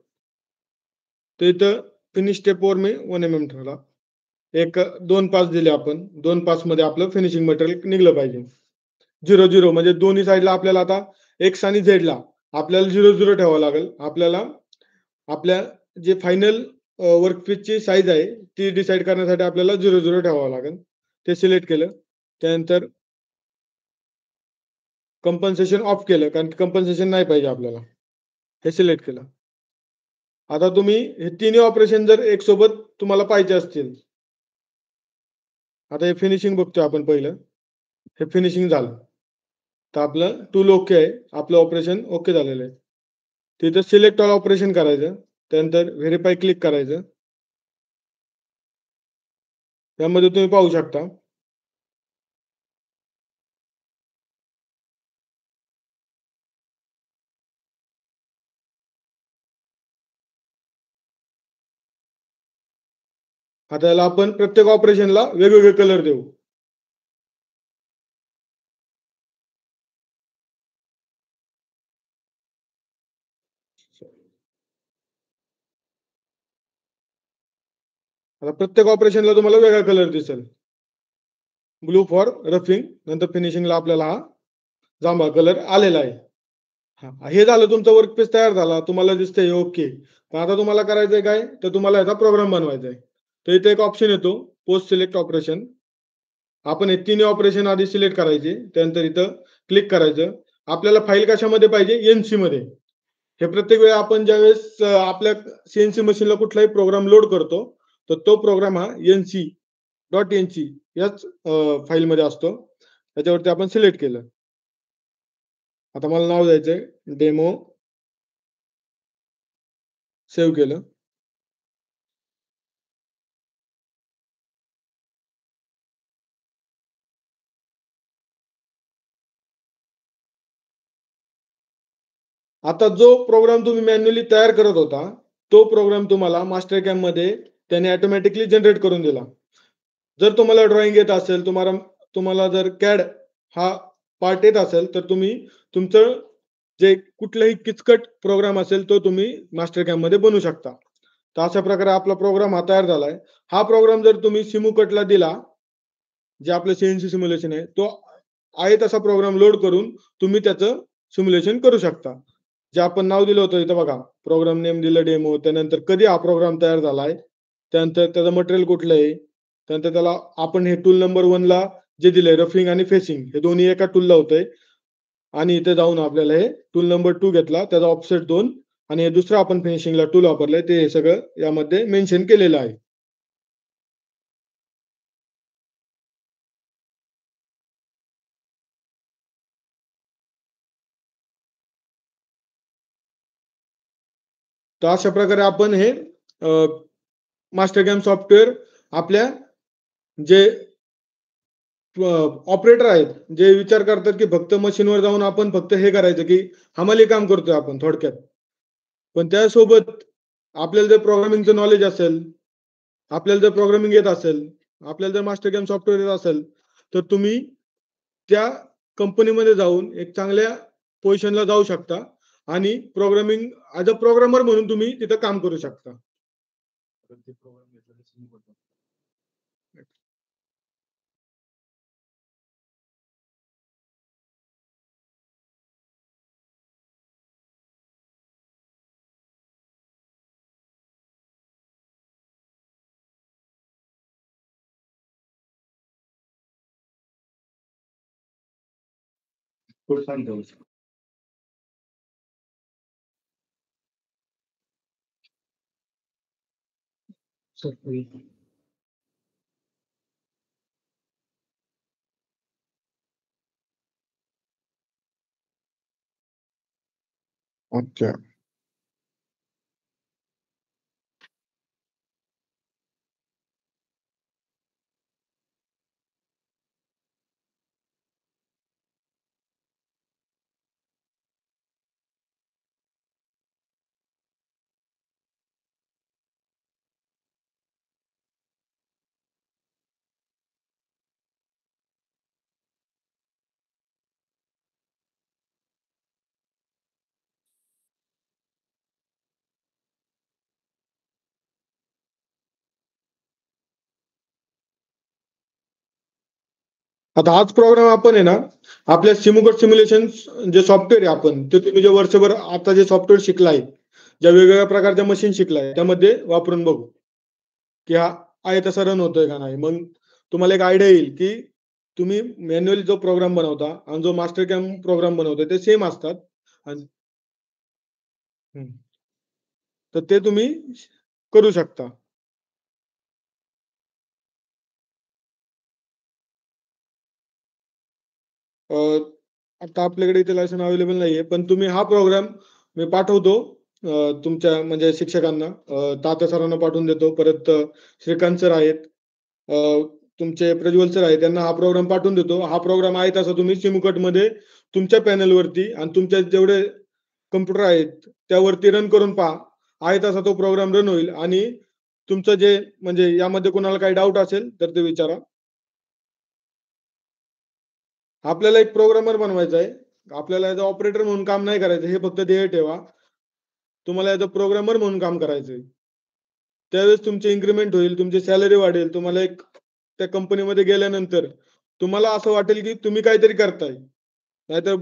तर इथं फिनिश स्टेपवर मी 1 mm ठेवला. एक 2 पास दिले आपण. 2 पास मध्ये आपलं फिनिशिंग मटेरियल निघलं पाहिजे. 0-0 म्हणजे दोन्ही साईडला आपल्याला आता एक्स आणि झेडला आपल्याला 0-0 ठेवावं लागेल. आपल्याला आपल्या जे फायनल वर्कपीसची साईज आहे ती डिसाईड करण्यासाठी आपल्याला 0-0 ठेवावं लागेल. ते सिलेक्ट केलं. त्यानंतर कंपन्सेशन ऑफ केलं, कारण कंपन्सेशन नाही पाहिजे आपल्याला. हे सिलेक्ट केलं. आता तुम्ही हे तिन्ही ऑपरेशन जर एक सोबत तुम्हाला पाहिजे असतील, आता हे फिनिशिंग बघतोय आपण पहिलं. हे फिनिशिंग झालं. तर आपलं टूल ओके आहे. आपलं ऑपरेशन ओके झालेलं आहे. तिथं सिलेक्ट ऑल ऑपरेशन करायचं. त्यानंतर व्हेरीफाय क्लिक करायचं. त्यामध्ये तुम्ही पाहू शकता. आता याला आपण प्रत्येक ऑपरेशनला वेगवेगळे कलर देऊ. आता प्रत्येक ऑपरेशनला तुम्हाला वेगळा कलर दिसेल. ब्लू फॉर रफिंग, नंतर फिनिशिंगला आपल्याला हा जांभळा कलर आलेला आहे. हे झालं, तुमचा वर्कपीस तयार झाला. तुम्हाला दिसतंय ओके. पण आता तुम्हाला करायचंय काय, तर तुम्हाला याचा प्रोग्राम बनवायचा आहे. तर इथे एक ऑप्शन येतो, पोस्ट सिलेक्ट ऑपरेशन. आपण हे तिन्ही ऑपरेशन आधी सिलेक्ट करायचे. त्यानंतर इथं क्लिक करायचं. आपल्याला फाईल कशामध्ये पाहिजे, एनसी मध्ये. हे प्रत्येक वेळी आपण ज्यावेळेस आपल्या सीएनसी मशीनला कुठलाही प्रोग्राम लोड करतो, तर तो प्रोग्राम हा NC.NC याच फाईलमध्ये असतो. त्याच्यावरती आपण सिलेक्ट केलं. आता मला नाव द्यायचंय डेमो. सेव्ह केलं. आता जो प्रोग्राम तुम्ही मॅन्युअली तयार करत होता, तो प्रोग्राम तुम्हाला मास्टर कॅम मध्ये त्याने ऑटोमॅटिकली जनरेट करून दिला. जर तुम्हाला ड्रॉइंग येत असेल, तुम्हाला जर कॅड हा पार्ट येत असेल, तर तुम्ही तुमचं जे कुठलाही किचकट प्रोग्राम असेल तो तुम्ही मास्टर कॅम मध्ये बनवू शकता. तर अशा प्रकारे आपला प्रोग्राम हा तयार झालाय. हा प्रोग्राम जर तुम्ही सिमुकटला दिला, जे आपलं सीएनसी सिम्युलेशन आहे, तो आहे तसा प्रोग्राम लोड करून तुम्ही त्याचं सिम्युलेशन करू शकता. जे आपण नाव दिलं होतं इथं बघा, प्रोग्राम नेम दिलं डेमो. त्यानंतर कधी हा प्रोग्राम तयार झालाय, त्यानंतर त्याचं मटेरियल कुठलं आहे, त्यानंतर त्याला आपण हे टूल नंबर 1 ला जे दिलंय रफिंग आणि फेसिंग, हे दोन्ही एका टूलला होतंय. आणि इथे जाऊन आपल्याला हे टूल नंबर 2 घेतला, त्याचा ऑफसेट 2, आणि हे दुसरं आपण फिनिशिंगला टूल वापरलंय, ते हे सगळं यामध्ये मेन्शन केलेलं आहे. तर अशा प्रकारे आपण हे मास्टर कॅम सॉफ्टवेअर आपल्या जे ऑपरेटर आहेत, जे विचार करतात की फक्त मशीनवर जाऊन आपण फक्त हे करायचं, की हमाली काम करतोय आपण थोडक्यात. पण त्यासोबत आपल्याला जर प्रोग्रामिंगचं नॉलेज असेल, आपल्याला जर प्रोग्रामिंग येत असेल, आपल्याला जर मास्टर कॅम सॉफ्टवेअर येत असेल, तर तुम्ही त्या कंपनीमध्ये जाऊन एक चांगल्या पोझिशनला जाऊ शकता आणि प्रोग्रामिंग ॲज अ प्रोग्रामर म्हणून तुम्ही तिथं काम करू शकता. अच्छा. आता हाच प्रोग्राम आपण आहे ना आपल्या सिम्युलेशन जे सॉफ्टवेअर आहे आपण ते तुम्ही जे वर्षभर आता जे सॉफ्टवेअर शिकलाय, ज्या वेगवेगळ्या प्रकारच्या मशीन शिकलाय त्यामध्ये वापरून बघू की हा आहे तसा रन होतोय का नाही. मग तुम्हाला एक आयडिया येईल की तुम्ही मॅन्युअली जो प्रोग्राम बनवता आणि जो मास्टर कॅम प्रोग्राम बनवता ते सेम असतात. आणि तर ते तुम्ही करू शकता. आता आपल्याकडे इथे लायसन अवेलेबल नाहीये, पण तुम्ही हा प्रोग्राम मी पाठवतो तुमच्या म्हणजे शिक्षकांना. तात्या सरांना पाठवून देतो. परत श्रीकांत सर आहेत, तुमचे प्रज्वल सर आहेत, त्यांना हा प्रोग्राम पाठवून देतो. हा प्रोग्राम आहे तसा तुम्ही सिमकट मध्ये तुमच्या पॅनलवरती आणि तुमच्या जेवढे कम्प्युटर आहेत त्यावरती रन करून पहा. आहे तसा तो प्रोग्राम रन होईल आणि तुमचं जे म्हणजे यामध्ये कोणाला काही डाऊट असेल तर ते विचारा. आपल्याला एक प्रोग्रामर बनवायचा आहे. आपल्याला ॲज अ ऑपरेटर म्हणून काम नाही करायचं, हे फक्त ध्येय ठेवा. तुम्हाला ॲज अ प्रोग्रामर म्हणून काम करायचंय. त्यावेळेस तुमची इन्क्रिमेंट होईल, तुमची सॅलरी वाढेल. तुम्हाला एक त्या कंपनीमध्ये गेल्यानंतर तुम्हाला असं वाटेल की तुम्ही काहीतरी करताय. नाहीतर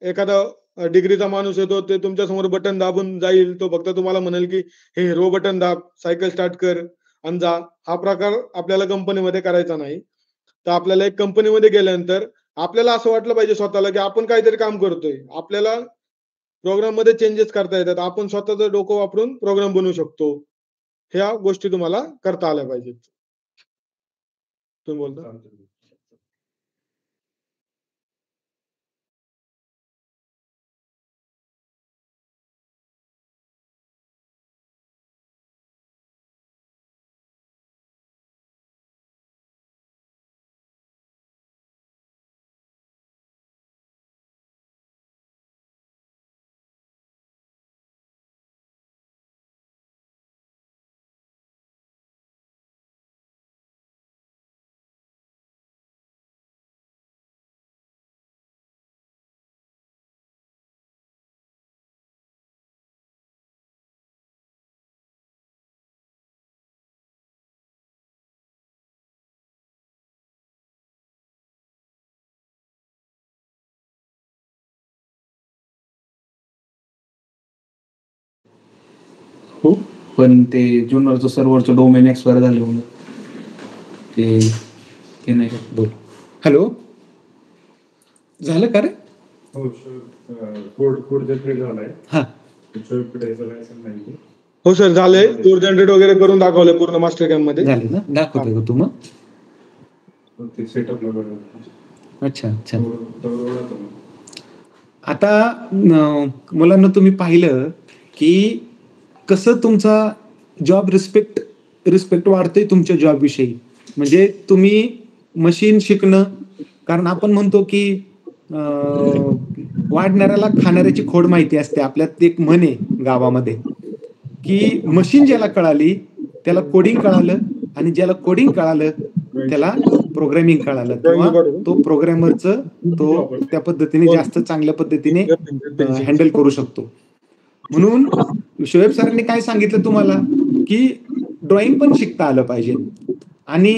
एखादा डिग्रीचा माणूस येतो, ते तुमच्या समोर बटन दाबून जाईल. तो फक्त तुम्हाला म्हणेल की हे हिरो बटन दाब, सायकल स्टार्ट कर आणि जा. हा प्रकार आपल्याला कंपनीमध्ये करायचा नाही. तर आपल्याला एक कंपनीमध्ये गेल्यानंतर आपल्याला असं वाटलं पाहिजे स्वतःला की आपण काहीतरी काम करतोय. आपल्याला प्रोग्राममध्ये चेंजेस करता येतात. आपण स्वतःचं डोकं वापरून प्रोग्राम बनवू शकतो. ह्या गोष्टी तुम्हाला करता आल्या पाहिजेत. तुम्ही बोलता? हो, पण ते जुन्नरचं सर्व्हरचं डोमेन एक्सपायर झालं म्हणून ते नाही का. बोल. हॅलो, झालं का रे? हो सर, कोड जनरेट झालाय. हा, हो सर, झालंय. कोड जनरेट वगैरे करून दाखवलंय पूर्ण मास्टर कॅम्प मध्ये. झाले ना, दाखवतोय का तू मग? ते सेटअप अच्छा अच्छा. आता मुलांना तुम्ही पाहिलं की कसं तुमचा जॉब रिस्पेक्ट वाढतोय तुमच्या जॉब विषयी. म्हणजे तुम्ही मशीन शिकणं, कारण आपण म्हणतो की वाढणाऱ्याला खाणाऱ्याची खोड माहिती असते. आपल्यात एक म्हण आहे गावामध्ये की मशीन ज्याला कळाली त्याला कोडिंग कळालं, आणि ज्याला कोडिंग कळालं त्याला प्रोग्रामिंग कळालं, किंवा तो प्रोग्रॅमरचं तो त्या पद्धतीने जास्त चांगल्या पद्धतीने हँडल करू शकतो. म्हणून शोएब सरांनी काय सांगितलं तुम्हाला की ड्रॉइंग पण शिकता आलं पाहिजे. आणि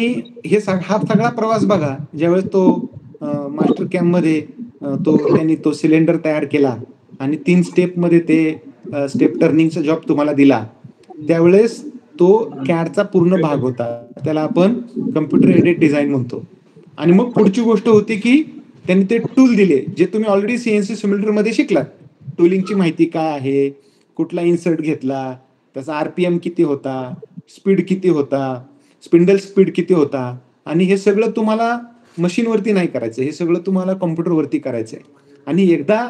हे हा सगळा प्रवास बघा, ज्यावेळेस तो मास्टर कॅम्प मध्ये त्यांनी तो सिलेंडर तयार केला आणि 3 स्टेपमध्ये ते स्टेप टर्निंगचा जॉब तुम्हाला दिला, त्यावेळेस तो कॅडचा पूर्ण भाग होता. त्याला आपण कम्प्युटर एडेड डिझाईन म्हणतो. आणि मग पुढची गोष्ट होती की त्यांनी ते टूल दिले जे तुम्ही ऑलरेडी सीएनसी सिम्युलेटर मध्ये शिकलात. टूलिंगची माहिती काय आहे, कुठला इन्सर्ट घेतला, त्याचा आरपीएम किती होता, स्पीड किती होता, स्पिंडल स्पीड किती होता. आणि हे सगळं तुम्हाला मशीनवरती नाही करायचं, हे सगळं तुम्हाला कॉम्प्युटरवरती करायचं आहे. आणि एकदा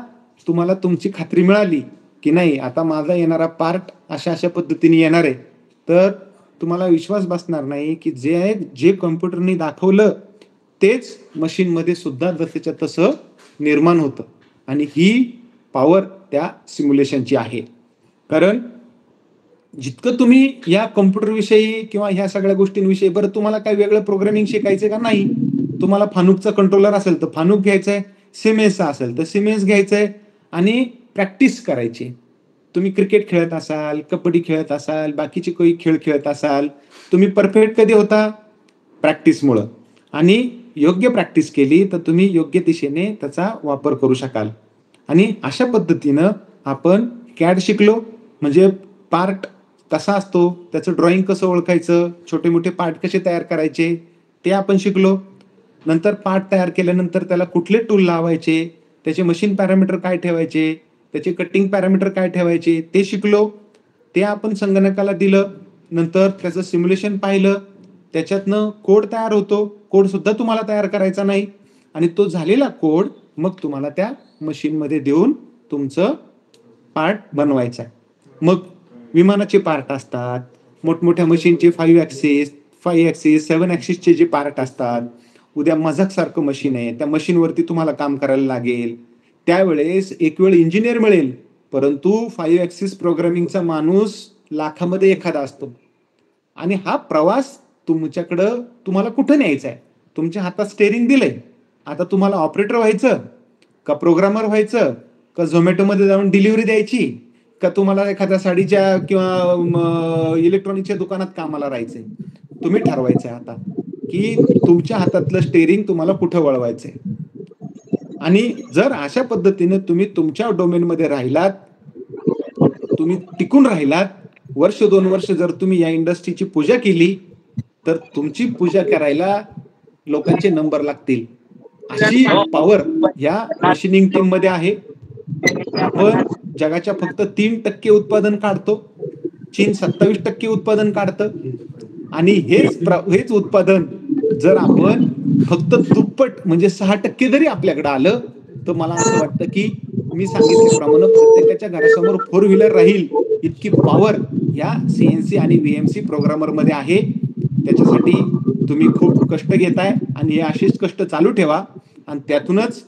तुम्हाला तुमची खात्री मिळाली की नाही आता माझा येणारा पार्ट अशा अशा पद्धतीने येणार आहे, तर तुम्हाला विश्वास बसणार नाही की जे कॉम्प्युटरने दाखवलं तेच मशीनमध्ये सुद्धा जसंच्या तसं निर्माण होतं. आणि ही पॉवर त्या सिम्युलेशनची आहे. कारण जितकं तुम्ही या कॉम्प्युटर विषयी किंवा ह्या सगळ्या गोष्टींविषयी, बरं तुम्हाला काय वेगळं प्रोग्रामिंग शिकायचं का नाही, तुम्हाला फानुकचा कंट्रोलर असेल तर फानुक घ्यायचंय, सिमेन्सचा असेल तर सिमेन्स घ्यायचंय आणि प्रॅक्टिस करायची. तुम्ही क्रिकेट खेळत असाल, कबड्डी खेळत असाल, बाकीचे काही खेळ खेळत असाल, तुम्ही परफेक्ट कधी होता? प्रॅक्टिसमुळं. आणि योग्य प्रॅक्टिस केली तर तुम्ही योग्य दिशेने त्याचा वापर करू शकाल. आणि अशा पद्धतीनं आपण कॅड शिकलो, म्हणजे पार्ट कसा असतो, त्याचं ड्रॉइंग कसं ओळखायचं, छोटे मोठे पार्ट कसे तयार करायचे ते आपण शिकलो. नंतर पार्ट तयार केल्यानंतर त्याला कुठले टूल लावायचे, त्याचे मशीन पॅरामीटर काय ठेवायचे, त्याचे कटिंग पॅरामीटर काय ठेवायचे ते शिकलो. ते आपण संगणकाला दिलं. नंतर त्याचं सिम्युलेशन पाहिलं. त्याच्यातनं कोड तयार होतो. कोड सुद्धा तुम्हाला तयार करायचा नाही आणि तो झालेला कोड मग तुम्हाला त्या मशीनमध्ये देऊन तुमचं पार्ट बनवायचा आहे. मग विमानाचे पार्ट असतात, मोठमोठ्या मशीनचे 5 ॲक्सिस 7 ॲक्सिसचे जे पार्ट असतात. उद्या मझाक सारखं मशीन आहे, त्या मशीनवरती तुम्हाला काम करायला लागेल. त्यावेळेस एक वेळ इंजिनियर मिळेल, परंतु 5 ॲक्सिस प्रोग्रामिंगचा माणूस लाखामध्ये एखादा असतो. आणि हा प्रवास तुमच्याकडं तुम्हाला कुठं न्यायचा आहे. तुमच्या हातात स्टेअरिंग दिलंय, आता तुम्हाला ऑपरेटर व्हायचं का प्रोग्रामर व्हायचं का झोमॅटोमध्ये जाऊन डिलिव्हरी द्यायची का तुम्हाला एखाद्या साडीच्या किंवा इलेक्ट्रॉनिकच्या दुकानात कामाला राहायचंय. तुम्ही ठरवायचंय आता की तुमच्या हातातलं स्टेअरिंग तुम्हाला कुठं वळवायचंय. आणि जर अशा पद्धतीने तुम्ही तुमच्या डोमेनमध्ये राहिलात, तुम्ही टिकून राहिलात, 1-2 वर्ष जर तुम्ही या इंडस्ट्रीची पूजा केली तर तुमची पूजा करायला लोकांचे नंबर लागतील. अशी पॉवर या मशीनिंग टीम मध्ये आहे. आपण जगाच्या फक्त 3% उत्पादन काढतो, चीन 27% उत्पादन काढतं. आणि हेच उत्पादन जर आपण फक्त दुप्पट म्हणजे 6% जरी आपल्याकडे आलं तर मला असं वाटतं की मी सांगितल्याप्रमाणे प्रत्येकाच्या घरासमोर 4 व्हीलर राहील इतकी पॉवर या CNC आणि VMC प्रोग्रामर मध्ये आहे. त्याच्यासाठी तुम्ही खूप कष्ट घेताय आणि हे असेच कष्ट चालू ठेवा. आणि त्यातूनच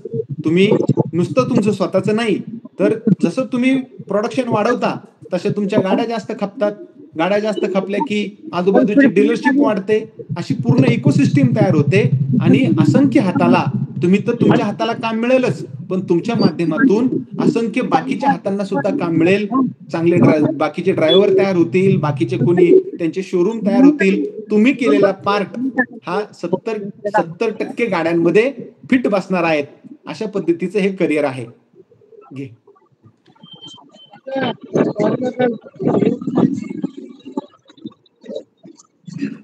तुम्ही नुसतं तुमचं स्वतःचं नाही तर जसं तुम्ही प्रोडक्शन वाढवता तसे तुमच्या गाड्या जास्त खपतात. गाड्या जास्त खपल्या की आजूबाजूची डीलरशिप वाढते. अशी पूर्ण इकोसिस्टीम तयार होते. आणि असंख्य हाताला, तुम्ही तर तुमच्या हाताला काम मिळेलच, पण तुमच्या माध्यमातून असंख्य बाकीच्या हातांना सुद्धा काम मिळेल. चांगले बाकीचे ड्रायव्हर तयार होतील, बाकीचे कोणी त्यांचे शोरूम तयार होतील. तुम्ही केलेला पार्ट हा 70% गाड्यांमध्ये फिट बसणार आहेत. अशा पद्धतीचं हे करिअर आहे. घे.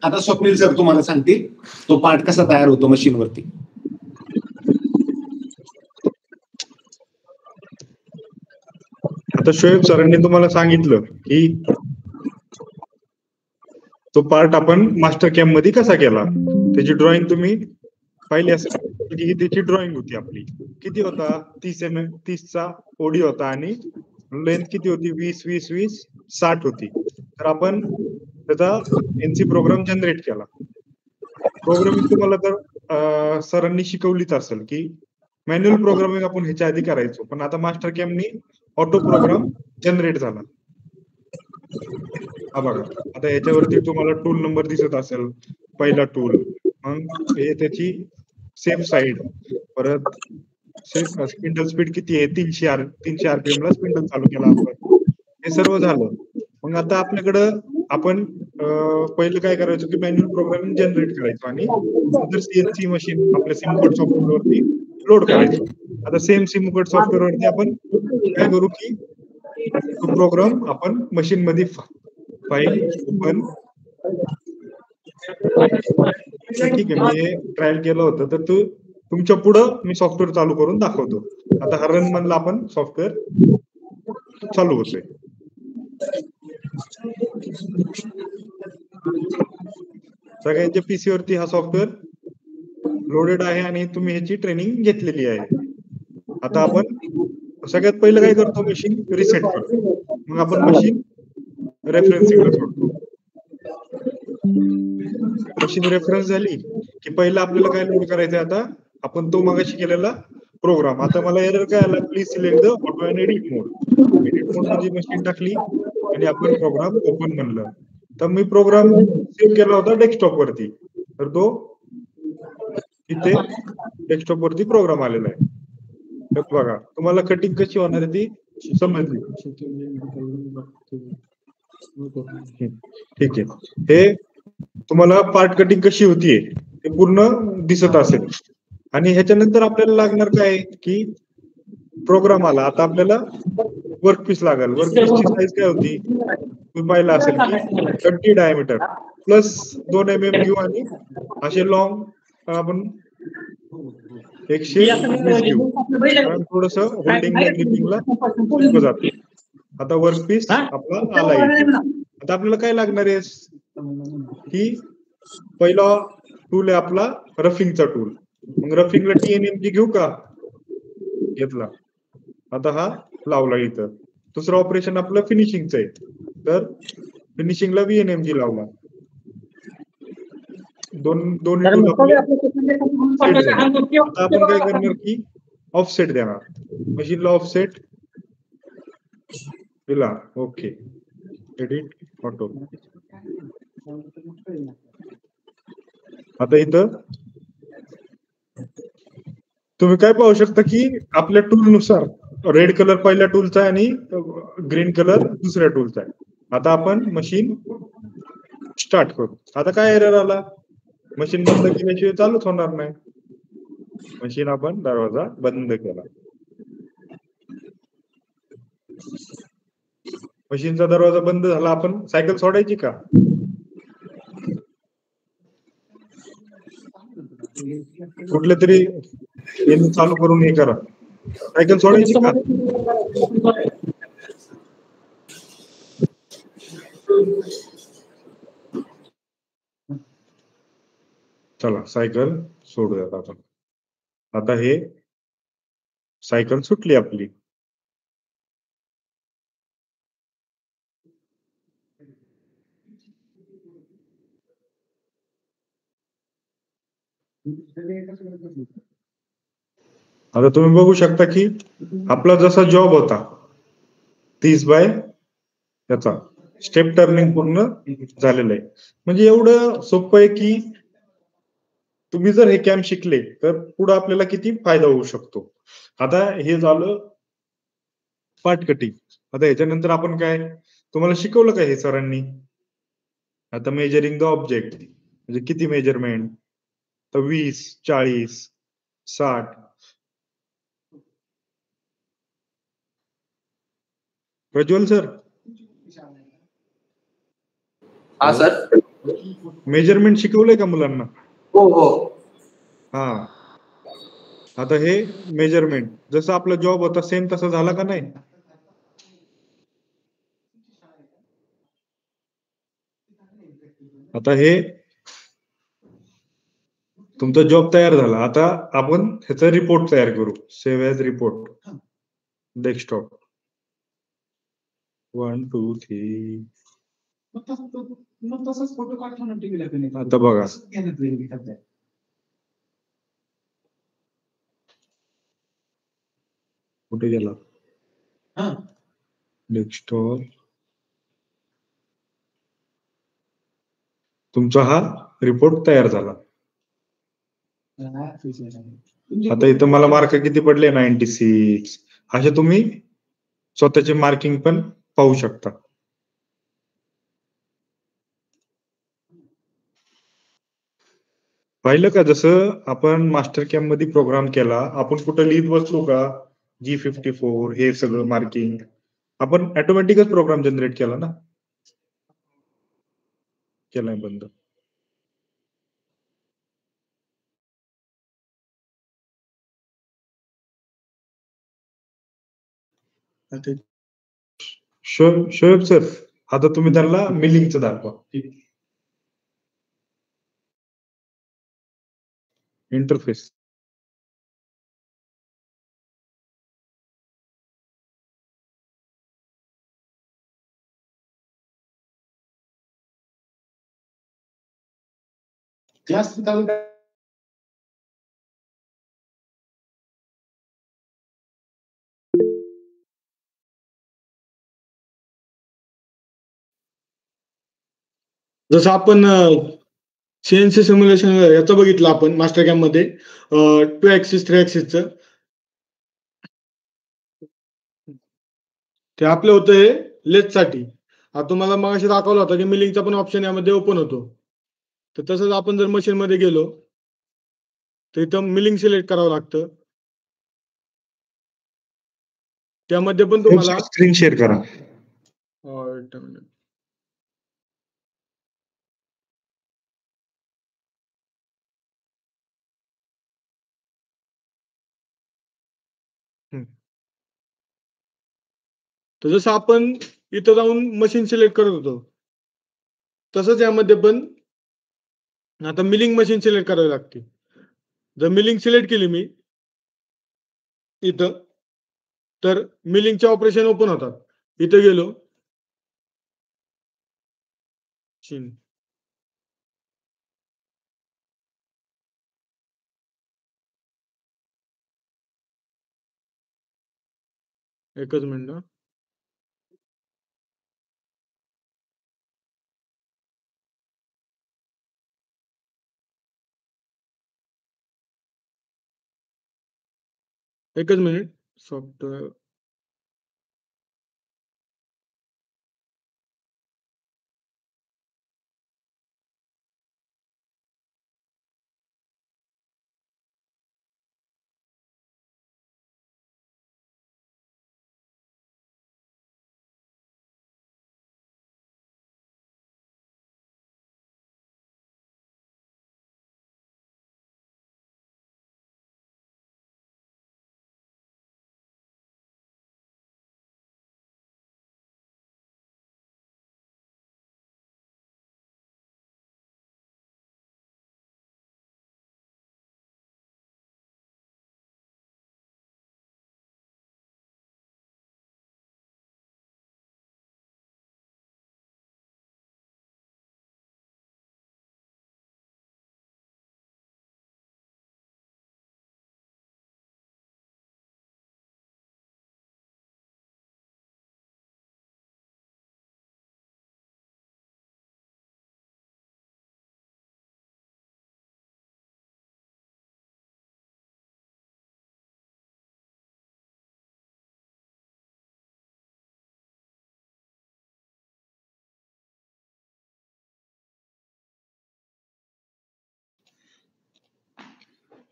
आता स्वप्नील सर तुम्हाला सांगतील तो पार्ट कसा तयार होतो मशीनवरती. आता शोएब सरांनी तुम्हाला सांगितलं की तो पार्ट आपण मास्टर कॅम मध्ये कसा केला. त्याची ड्रॉइंग तुम्ही पाहिली असेल की त्याची ड्रॉइंग होती आपली. किती होता, 30चा ओडी होता आणि लेंथ किती होती, 20 60 होती. तर आपण त्याचा NC प्रोग्राम जनरेट केला. प्रोग्रामिंग तुम्हाला तर सरांनी शिकवलीच असेल की मॅन्युअल प्रोग्रामिंग आपण ह्याच्या आधी करायचो, पण आता मास्टर कॅमनी ऑटो प्रोग्राम जनरेट झाला. हा बघा, आता याच्यावरती तुम्हाला टूल नंबर दिसत असेल. पहिला टूल, मग हे त्याची सेफ साईड, परत स्पिंडल स्पीड किती आहे, 300 RPM ला स्पिंडल चालू केला आपण. हे सर्व झालं. मग आता आपल्याकडं आपण पहिलं काय करायचो की मॅन्युअल प्रोग्रामिंग जनरेट करायचो आणि नंतर CNC मशीन आपल्या सिमकोड सॉफ्टवेअर वरती लोड करायचो. आता सेम सिमकोड सॉफ्टवेअर वरती आपण काय करू की तो प्रोग्राम आपण मशीन मध्ये फाईल ओपन, ठीक आहे, मी ट्रायल केलं होतं तर तुमच्या पुढं मी सॉफ्टवेअर चालू करून दाखवतो. आता हा रन म्हणला आपण सॉफ्टवेअर चालू होतोय. सगळ्यांच्या PC वरती हा सॉफ्टवेअर लोडेड आहे आणि तुम्ही ह्याची ट्रेनिंग घेतलेली आहे. आता आपण सगळ्यात पहिलं काय करतो, मशीन रिसेट करतो. मग आपण मशीन रेफरन्सिंगला सोडतो. मशीन रेफरन्स झाली की पहिलं आपल्याला काय लोड करायचं. आता आपण तो मगाशी केलेला प्रोग्राम. आता मला एरर काय आला, please select the auto and edit mode. Edit mode मध्ये मशीन टाकली आणि आपण प्रोग्राम ओपन म्हणलं. तर मी प्रोग्राम सेव्ह केला होता डेस्कटॉप वरती, तर तो इथे डेस्कटॉप वरती प्रोग्राम आलेला आहे. तर बघा, तुम्हाला कटिंग कशी होणार आहे ती समजली. ठीक आहे, हे तुम्हाला पार्ट कटिंग कशी होतीये हे पूर्ण दिसत असेल. आणि ह्याच्यानंतर आपल्याला लागणार काय की प्रोग्राम आला. आता आपल्याला वर्कपीस लागेल. वर्कपीसची साईज काय होती तुम्ही पाहिलं असेल की 30 डायमीटर प्लस 2 mm घेऊ आणि असे लॉंग आपण 120 घेऊ, कारण थोडस होल्डिंगला ग्रिपिंगला सोपं जातं. आता वर्कपीस आपला आला इथे. आता आपल्याला काय लागणार आहे की पहिला टूल आहे आपला रफिंगचा टूल. मग रफिंगला TNMG घेऊ का? घेतला. आता हा लावला इथं. दुसरं ऑपरेशन आपलं फिनिशिंगचं आहे, तर फिनिशिंगला VNMG लावला. दोन्ही टूल आपले आता आपण काय करणार की ऑफसेट देणार. मशीनला ऑफसेट दिला. Okay, edit auto. आता इथं तुम्ही काय पाहू शकता की आपल्या टूल नुसार रेड कलर पहिल्या टूलचा आहे आणि ग्रीन कलर दुसऱ्या टूलचा आहे. आता आपण मशीन स्टार्ट करू. आता काय एरर आला? मशीन बंद केल्याशिवाय चालूच होणार नाही. मशीन आपण दरवाजा बंद केला. मशीनचा दरवाजा बंद झाला. आपण सायकल सोडायची का? कुठले तरी यांनी चालू करून हे करा. सायकल सोडायची का? चला सायकल सोडूयात आपण. आता हे सायकल सुटली आपली. आता तुम्ही बघू शकता की आपला जसा जॉब होता 30 बाय त्याचा स्टेप टर्निंग पूर्ण झालेलं आहे. म्हणजे एवढं सोपं आहे की तुम्ही जर हे कॅम्प शिकले तर पुढे आपल्याला किती फायदा होऊ शकतो. आता हे झालं पार्ट कटिंग. आता ह्याच्यानंतर आपण काय तुम्हाला शिकवलं काय हे सरांनी? आता मेजरिंग द ऑब्जेक्ट म्हणजे किती मेजरमेंट, तर 20, 40, 60. प्रज्वल सर, हा सर, मेजरमेंट शिकवलंय का मुलांना? हो हो. हा, आता हे मेजरमेंट जसं आपला जॉब होता सेम तसा झाला का नाही? आता हे तुमचा जॉब तयार झाला. आता आपण ह्याचा रिपोर्ट तयार करू. Save as report, desktop. 1 2 3. आता बघा कुठे गेला डेस्कटॉप. तुमचा हा रिपोर्ट तयार झाला. आता इथं मला मार्क किती पडले? 96. असे तुम्ही स्वतःचे मार्किंग पण पाहू शकता. पाहिलं का जसं आपण मास्टर कॅम्प मध्ये प्रोग्राम केला, आपण कुठं लिहित बसलो का? G54 हे सगळं मार्किंग आपण ऑटोमॅटिकच प्रोग्राम जनरेट केला ना. केलाय बंद. शोएब सर, आता तुम्ही त्यांना मिलिंगचं दाखवा. इंटरफेस. जसं आपण CNC सिम्युलेशन याचं बघितलं आपण मास्टर कॅम्प मध्ये 2 ऍक्सिस 3 ऍक्सिसचं, ते आपलं होतं हे लेथसाठी. आता तुम्हाला मगाशी दाखवलं होतं की मिलिंगचा पण ऑप्शन यामध्ये ओपन होतो. तर तसंच आपण जर मशीन मध्ये गेलो तर इथं मिलिंग सिलेक्ट करावं लागतं. त्यामध्ये पण तुम्हाला स्क्रीन शेअर करा. wait a minute. तर जसं आपण इथं जाऊन मशीन सिलेक्ट करत होतो, तसंच यामध्ये पण आता मिलिंग मशीन सिलेक्ट करावी लागते. जर मिलिंग सिलेक्ट केली मी इथं, तर मिलिंगचे ऑपरेशन ओपन होतात. इथं गेलो एकच मिनिट. एकच minute. Software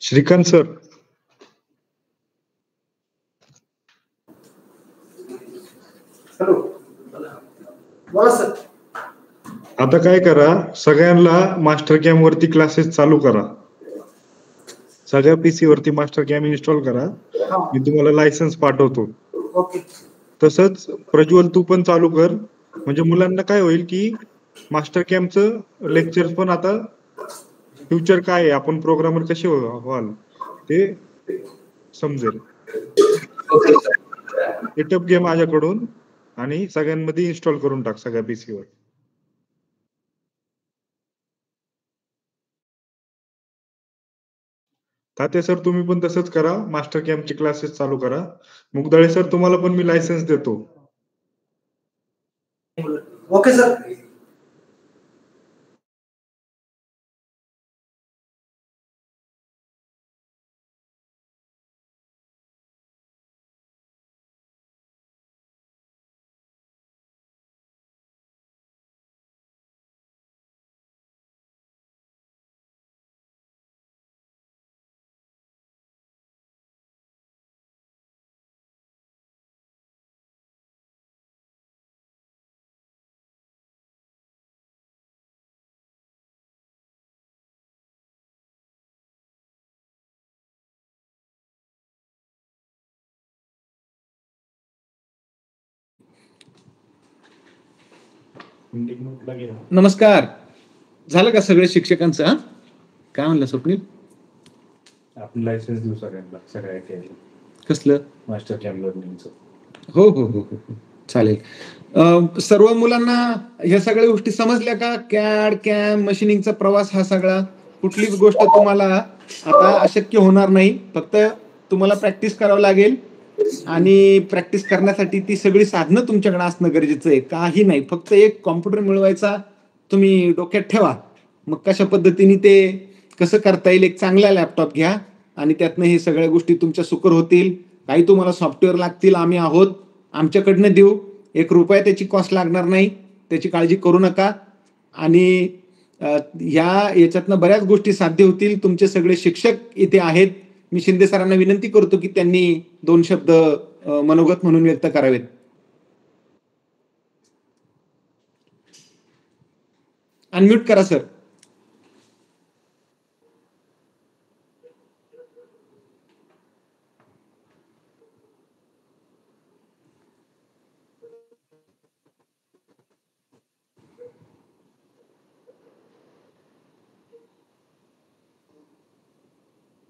Shrikant sir, hello, बोला सर. आता काय करा, सगळ्यांना मास्टर कॅम वरती क्लासेस चालू करा. सगळ्या पीसी वरती मास्टर कॅम इन्स्टॉल करा. मी तुम्हाला लायसन्स पाठवतो. ओके. तसंच प्रज्वल तू पण चालू कर. म्हणजे मुलांना काय होईल की मास्टर कॅम्पचं लेक्चर पण आता फ्युचर काय आहे, आपण प्रोग्रामर कसे व्हाल ते समजेल. सेटअप घे माझ्याकडून आणि सगळ्यांमध्ये इन्स्टॉल करून टाक सगळ्या पीसीवर. तात्या सर तुम्ही पण तसंच करा, मास्टर कॅम्पचे क्लासेस चालू करा. मुगदाळे सर तुम्हाला पण मी लायसन्स देतो. Okay sir. नमस्कार. झालं का सगळ्या शिक्षकांचं? काय म्हणलं स्वप्नील? आपण लायसन्स देऊ सगळ्यांना, सगळ्या कसलं? मास्टर कॅम्प लर्निंगचं. हो हो हो हो, चालेल. सर्व मुलांना ह्या सगळ्या गोष्टी समजल्या का? कॅड कॅम मशीनिंगचा प्रवास हा सगळा कुठलीच गोष्ट तुम्हाला आता अशक्य होणार नाही. फक्त तुम्हाला प्रॅक्टिस करावं लागेल आणि प्रॅक्टिस करण्यासाठी ती सगळी साधनं तुमच्याकडे असणं गरजेचं आहे. काही नाही, फक्त एक कॉम्प्युटर मिळवायचा तुम्ही डोक्यात ठेवा. मग कशा पद्धतीने ते कसं करता येईल, एक चांगला लॅपटॉप घ्या आणि त्यातनं हे सगळ्या गोष्टी तुमच्या सुकर होतील. काही तुम्हाला सॉफ्टवेअर लागतील, आम्ही आहोत, आमच्याकडनं देऊ. ₹1 त्याची कॉस्ट लागणार नाही, त्याची काळजी करू नका. आणि ह्या याच्यातनं बऱ्याच गोष्टी साध्य होतील. तुमचे सगळे शिक्षक इथे आहेत. मी शिंदे सरांना विनंती करतो की त्यांनी 2 शब्द मनोगत म्हणून व्यक्त करावेत. अनम्यूट करा सर.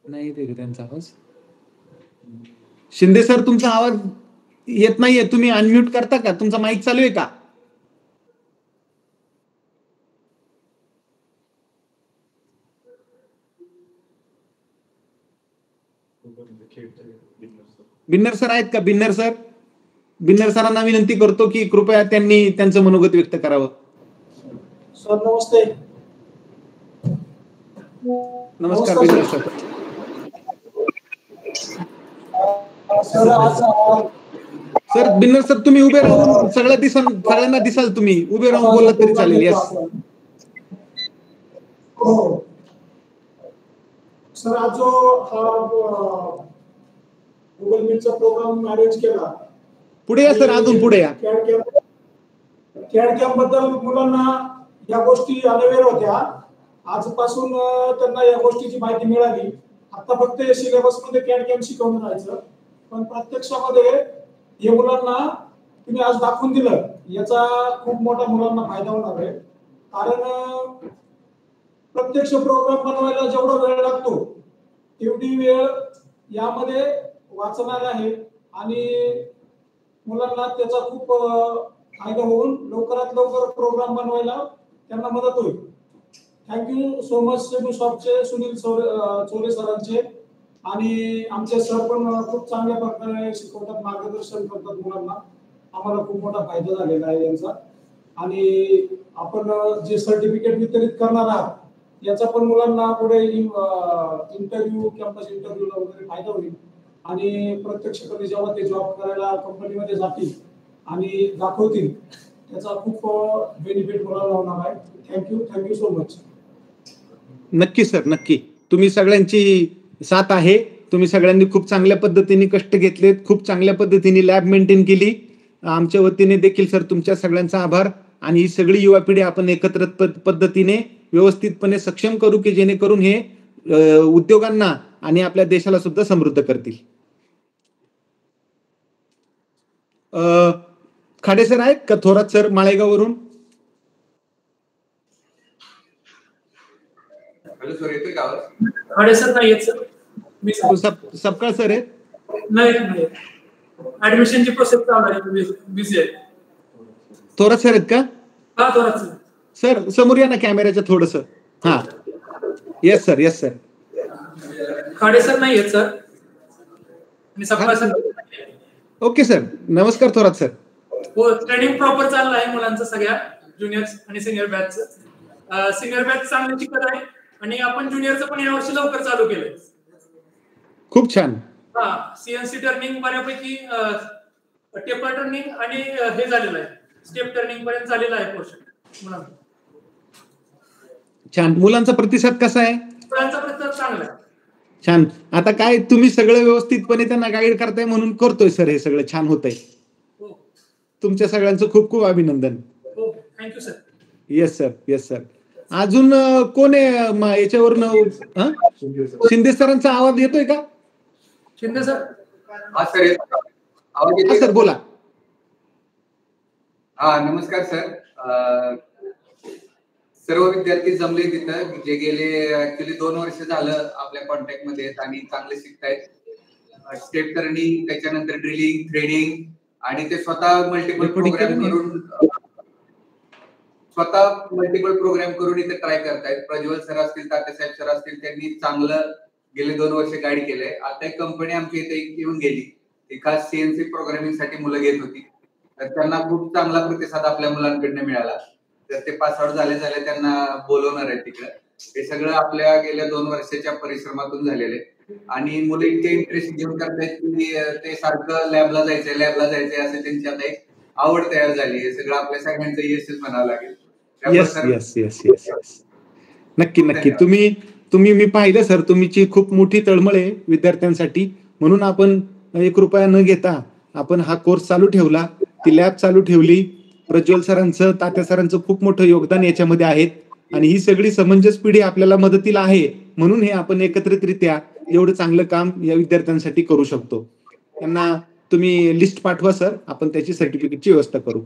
नाही येते त्यांचा आवाज. शिंदे सर तुमचा आवाज येत नाहीये. तुम्ही अनम्यूट करता का? तुमचा माईक चालू आहे का? बिन्नर सर आहेत का? बिन्नर सर, बिन्नर सरांना विनंती करतो की कृपया त्यांनी त्यांचं मनोगत व्यक्त करावं. सर नमस्ते. नमस्कार Binner sir. Sir Binner sir तुम्ही उभे राहून सगळ्यांना दिसाल. तुम्ही उभे राहून बोलला तरी चालेल. येस सर, आज जो गुगल मीटचा प्रोग्राम अरेंज केला, पुढे या सर, अजून पुढे या. कॅड कॅम्प बद्दल मुलांना या गोष्टी अनअवेअर होत्या. आजपासून त्यांना या गोष्टीची माहिती मिळाली. आता फक्त सिलेबस मध्ये कॅड कॅम्प शिकवून राहायचं, पण प्रत्यक्षामध्ये हे मुलांना तुम्ही आज दाखवून दिलं, याचा खूप मोठा मुलांना फायदा होणार आहे. कारण प्रत्यक्ष प्रोग्राम बनवायला जेवढा वेळ लागतो तेवढी वेळ यामध्ये वाचणार आहे आणि मुलांना त्याचा खूप फायदा होऊन लवकरात लवकर प्रोग्राम बनवायला त्यांना मदत होईल. थँक्यू सो मच सॉफ्टचे सुनील चोरे सरांचे. आणि आमचे सर पण खूप चांगल्या प्रकारे शिकवतात, मार्गदर्शन करतात मुलांना. आम्हाला खूप मोठा फायदा झालेला आहे यांचा. आणि आपण जे सर्टिफिकेट वितरित करणार आहात याचा पण मुलांना पुढे इंटरव्ह्यू, कॅम्पस इंटरव्ह्यूला वगैरे फायदा होईल. आणि प्रत्यक्षपणे जेव्हा ते जॉब करायला कंपनीमध्ये जातील आणि दाखवतील त्याचा खूप बेनिफिट मुलांना होणार आहे. Thank you so much. नक्की सर, नक्की. तुम्ही सगळ्यांची साथ आहे. तुम्ही सगळ्यांनी खूप चांगल्या पद्धतीने कष्ट घेतलेत, खूप चांगल्या पद्धतीने लॅब मेंटेन केली. आमच्या वतीने देखील सर तुमच्या सगळ्यांचा आभार. आणि ही सगळी युवा पिढी आपण एकत्र पद्धतीने व्यवस्थितपणे सक्षम करू की जेणेकरून हे उद्योगांना आणि आपल्या देशाला सुद्धा समृद्ध करतील. खाडे सर आहेत का? थोरात सर माळेगाववरून. सर येतोय का आवाज? खाडे सर नाही येत सर. मी सपकाळ सर आहेत? नाही, ऍडमिशनची प्रोसेस चालू आहे, बिझी आहे. थोरात सर आहेत का? हा, थोरात सर. सर समोर या ना कॅमेऱ्याच्या थोडस. हा, yes sir, yes sir. Khade sir नाही येत सर. आणि सपकाळ सर. Okay sir. नमस्कार थोरात सर. हो, ट्रेनिंग प्रॉपर चाललं आहे मुलांचं, सगळ्या ज्युनियर्स आणि सिनियर बॅचचं. सिनियर बॅच चांगली शिकत आहे आणि आपण ज्युनियरचं पण यावर्षी लवकर चालू केलंय. खूप छान. हा, सीएनसी टर्निंग बऱ्यापैकी टेपर टर्निंग आणि हे झालेलं आहे, स्टेप टर्निंग पर्यंत झालेलं आहे पोर्शन मुलांना. छान. मुलांचा प्रतिसाद कसा आहे? मुलांचा प्रतिसाद चांगला आहे. छान. आता काय तुम्ही सगळं व्यवस्थितपणे त्यांना गाईड करताय म्हणून करतोय सर, हे सगळं छान होतंय. तुमच्या सगळ्यांचं खूप खूप अभिनंदन. हो, thank you sir. Yes sir, yes sir. अजून कोण आहे याच्यावरून? शिंदे सरांचा आवाज येतोय का? शिंदे सर. हा सर, आवाज येतोय सर बोला. हा, नमस्कार सर. सर्व विद्यार्थी जमले तिथं, जे गेले ऍक्च्युली 2 वर्ष झालं आपल्या कॉन्टॅक्ट मध्ये आहेत आणि चांगले शिकतायत. स्टेप टर्निंग, त्याच्यानंतर ड्रिलिंग, थ्रेडिंग आणि ते स्वतः मल्टिपल प्रोग्राम करून इथे ट्राय करतायत. प्रज्वल सर असतील, तात्यासाहेब सर असतील, त्यांनी चांगलं गेले 2 वर्ष गाईड केलंय. आता एक कंपनी आमच्या इथे येऊन गेली, ती खास सीएनसी प्रोग्रामिंग साठी मुलं घेत होती. तर त्यांना खूप चांगला प्रतिसाद आपल्या मुलांकडनं मिळाला. तर ते पास आउट झाले त्यांना बोलवणार आहे तिकडे. हे सगळं आपल्या गेल्या 2 वर्षाच्या परिश्रमातून झालेले आणि मुलं इतके इंटरेस्ट घेऊन करतायत की ते सारखं लॅबला जायचंय असं त्यांची आता एक आवड तयार झाली. हे सगळं आपल्या सगळ्यांचं यशच म्हणावं लागेल. Yes yes yes yes. नक्की नक्की. तुम्ही मी पाहिलं सर, तुमची खूप मोठी तळमळ आहे विद्यार्थ्यांसाठी, म्हणून आपण 1 रुपया न घेता आपण हा कोर्स चालू ठेवला, ती लॅब चालू ठेवली. प्रज्वल सरांचं, तात्या सरांचं खूप मोठं योगदान याच्यामध्ये आहे आणि ही सगळी समंजस पिढी आपल्याला मदतीला आहे, म्हणून हे आपण एकत्रितरित्या एवढं चांगलं काम या विद्यार्थ्यांसाठी करू शकतो. त्यांना तुम्ही लिस्ट पाठवा सर, आपण त्याची सर्टिफिकेटची व्यवस्था करू.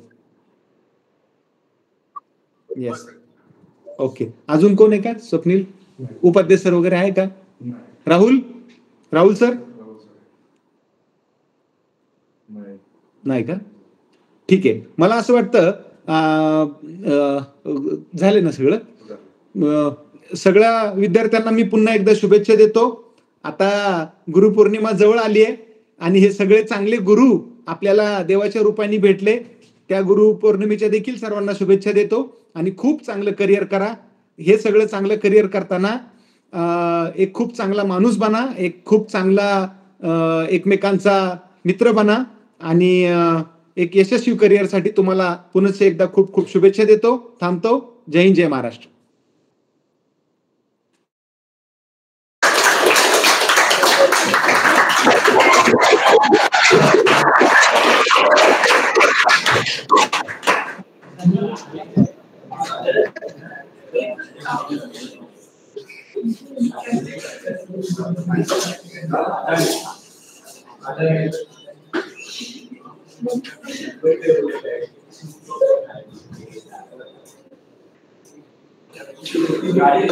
Yes, okay. अजून कोण आहे का? स्वप्नील उपाध्याय सर वगैरे आहे का? राहुल सर नाही का? ठीक आहे. मला असं वाटतं झाले ना सगळं. सगळ्या विद्यार्थ्यांना मी पुन्हा एकदा शुभेच्छा देतो. आता गुरुपौर्णिमा जवळ आली आहे आणि हे सगळे चांगले गुरु आपल्याला देवाच्या रूपाने भेटले. त्या गुरुपौर्णिमेच्या देखील सर्वांना शुभेच्छा देतो आणि खूप चांगलं करिअर करा. हे सगळं चांगलं करिअर करताना एक खूप चांगला माणूस बना, एक खूप चांगला एकमेकांचा मित्र बना आणि एक यशस्वी करिअरसाठी तुम्हाला पुन्हा एकदा खूप खूप शुभेच्छा देतो. थांबतो. जय हिंद, जय महाराष्ट्र. गाडी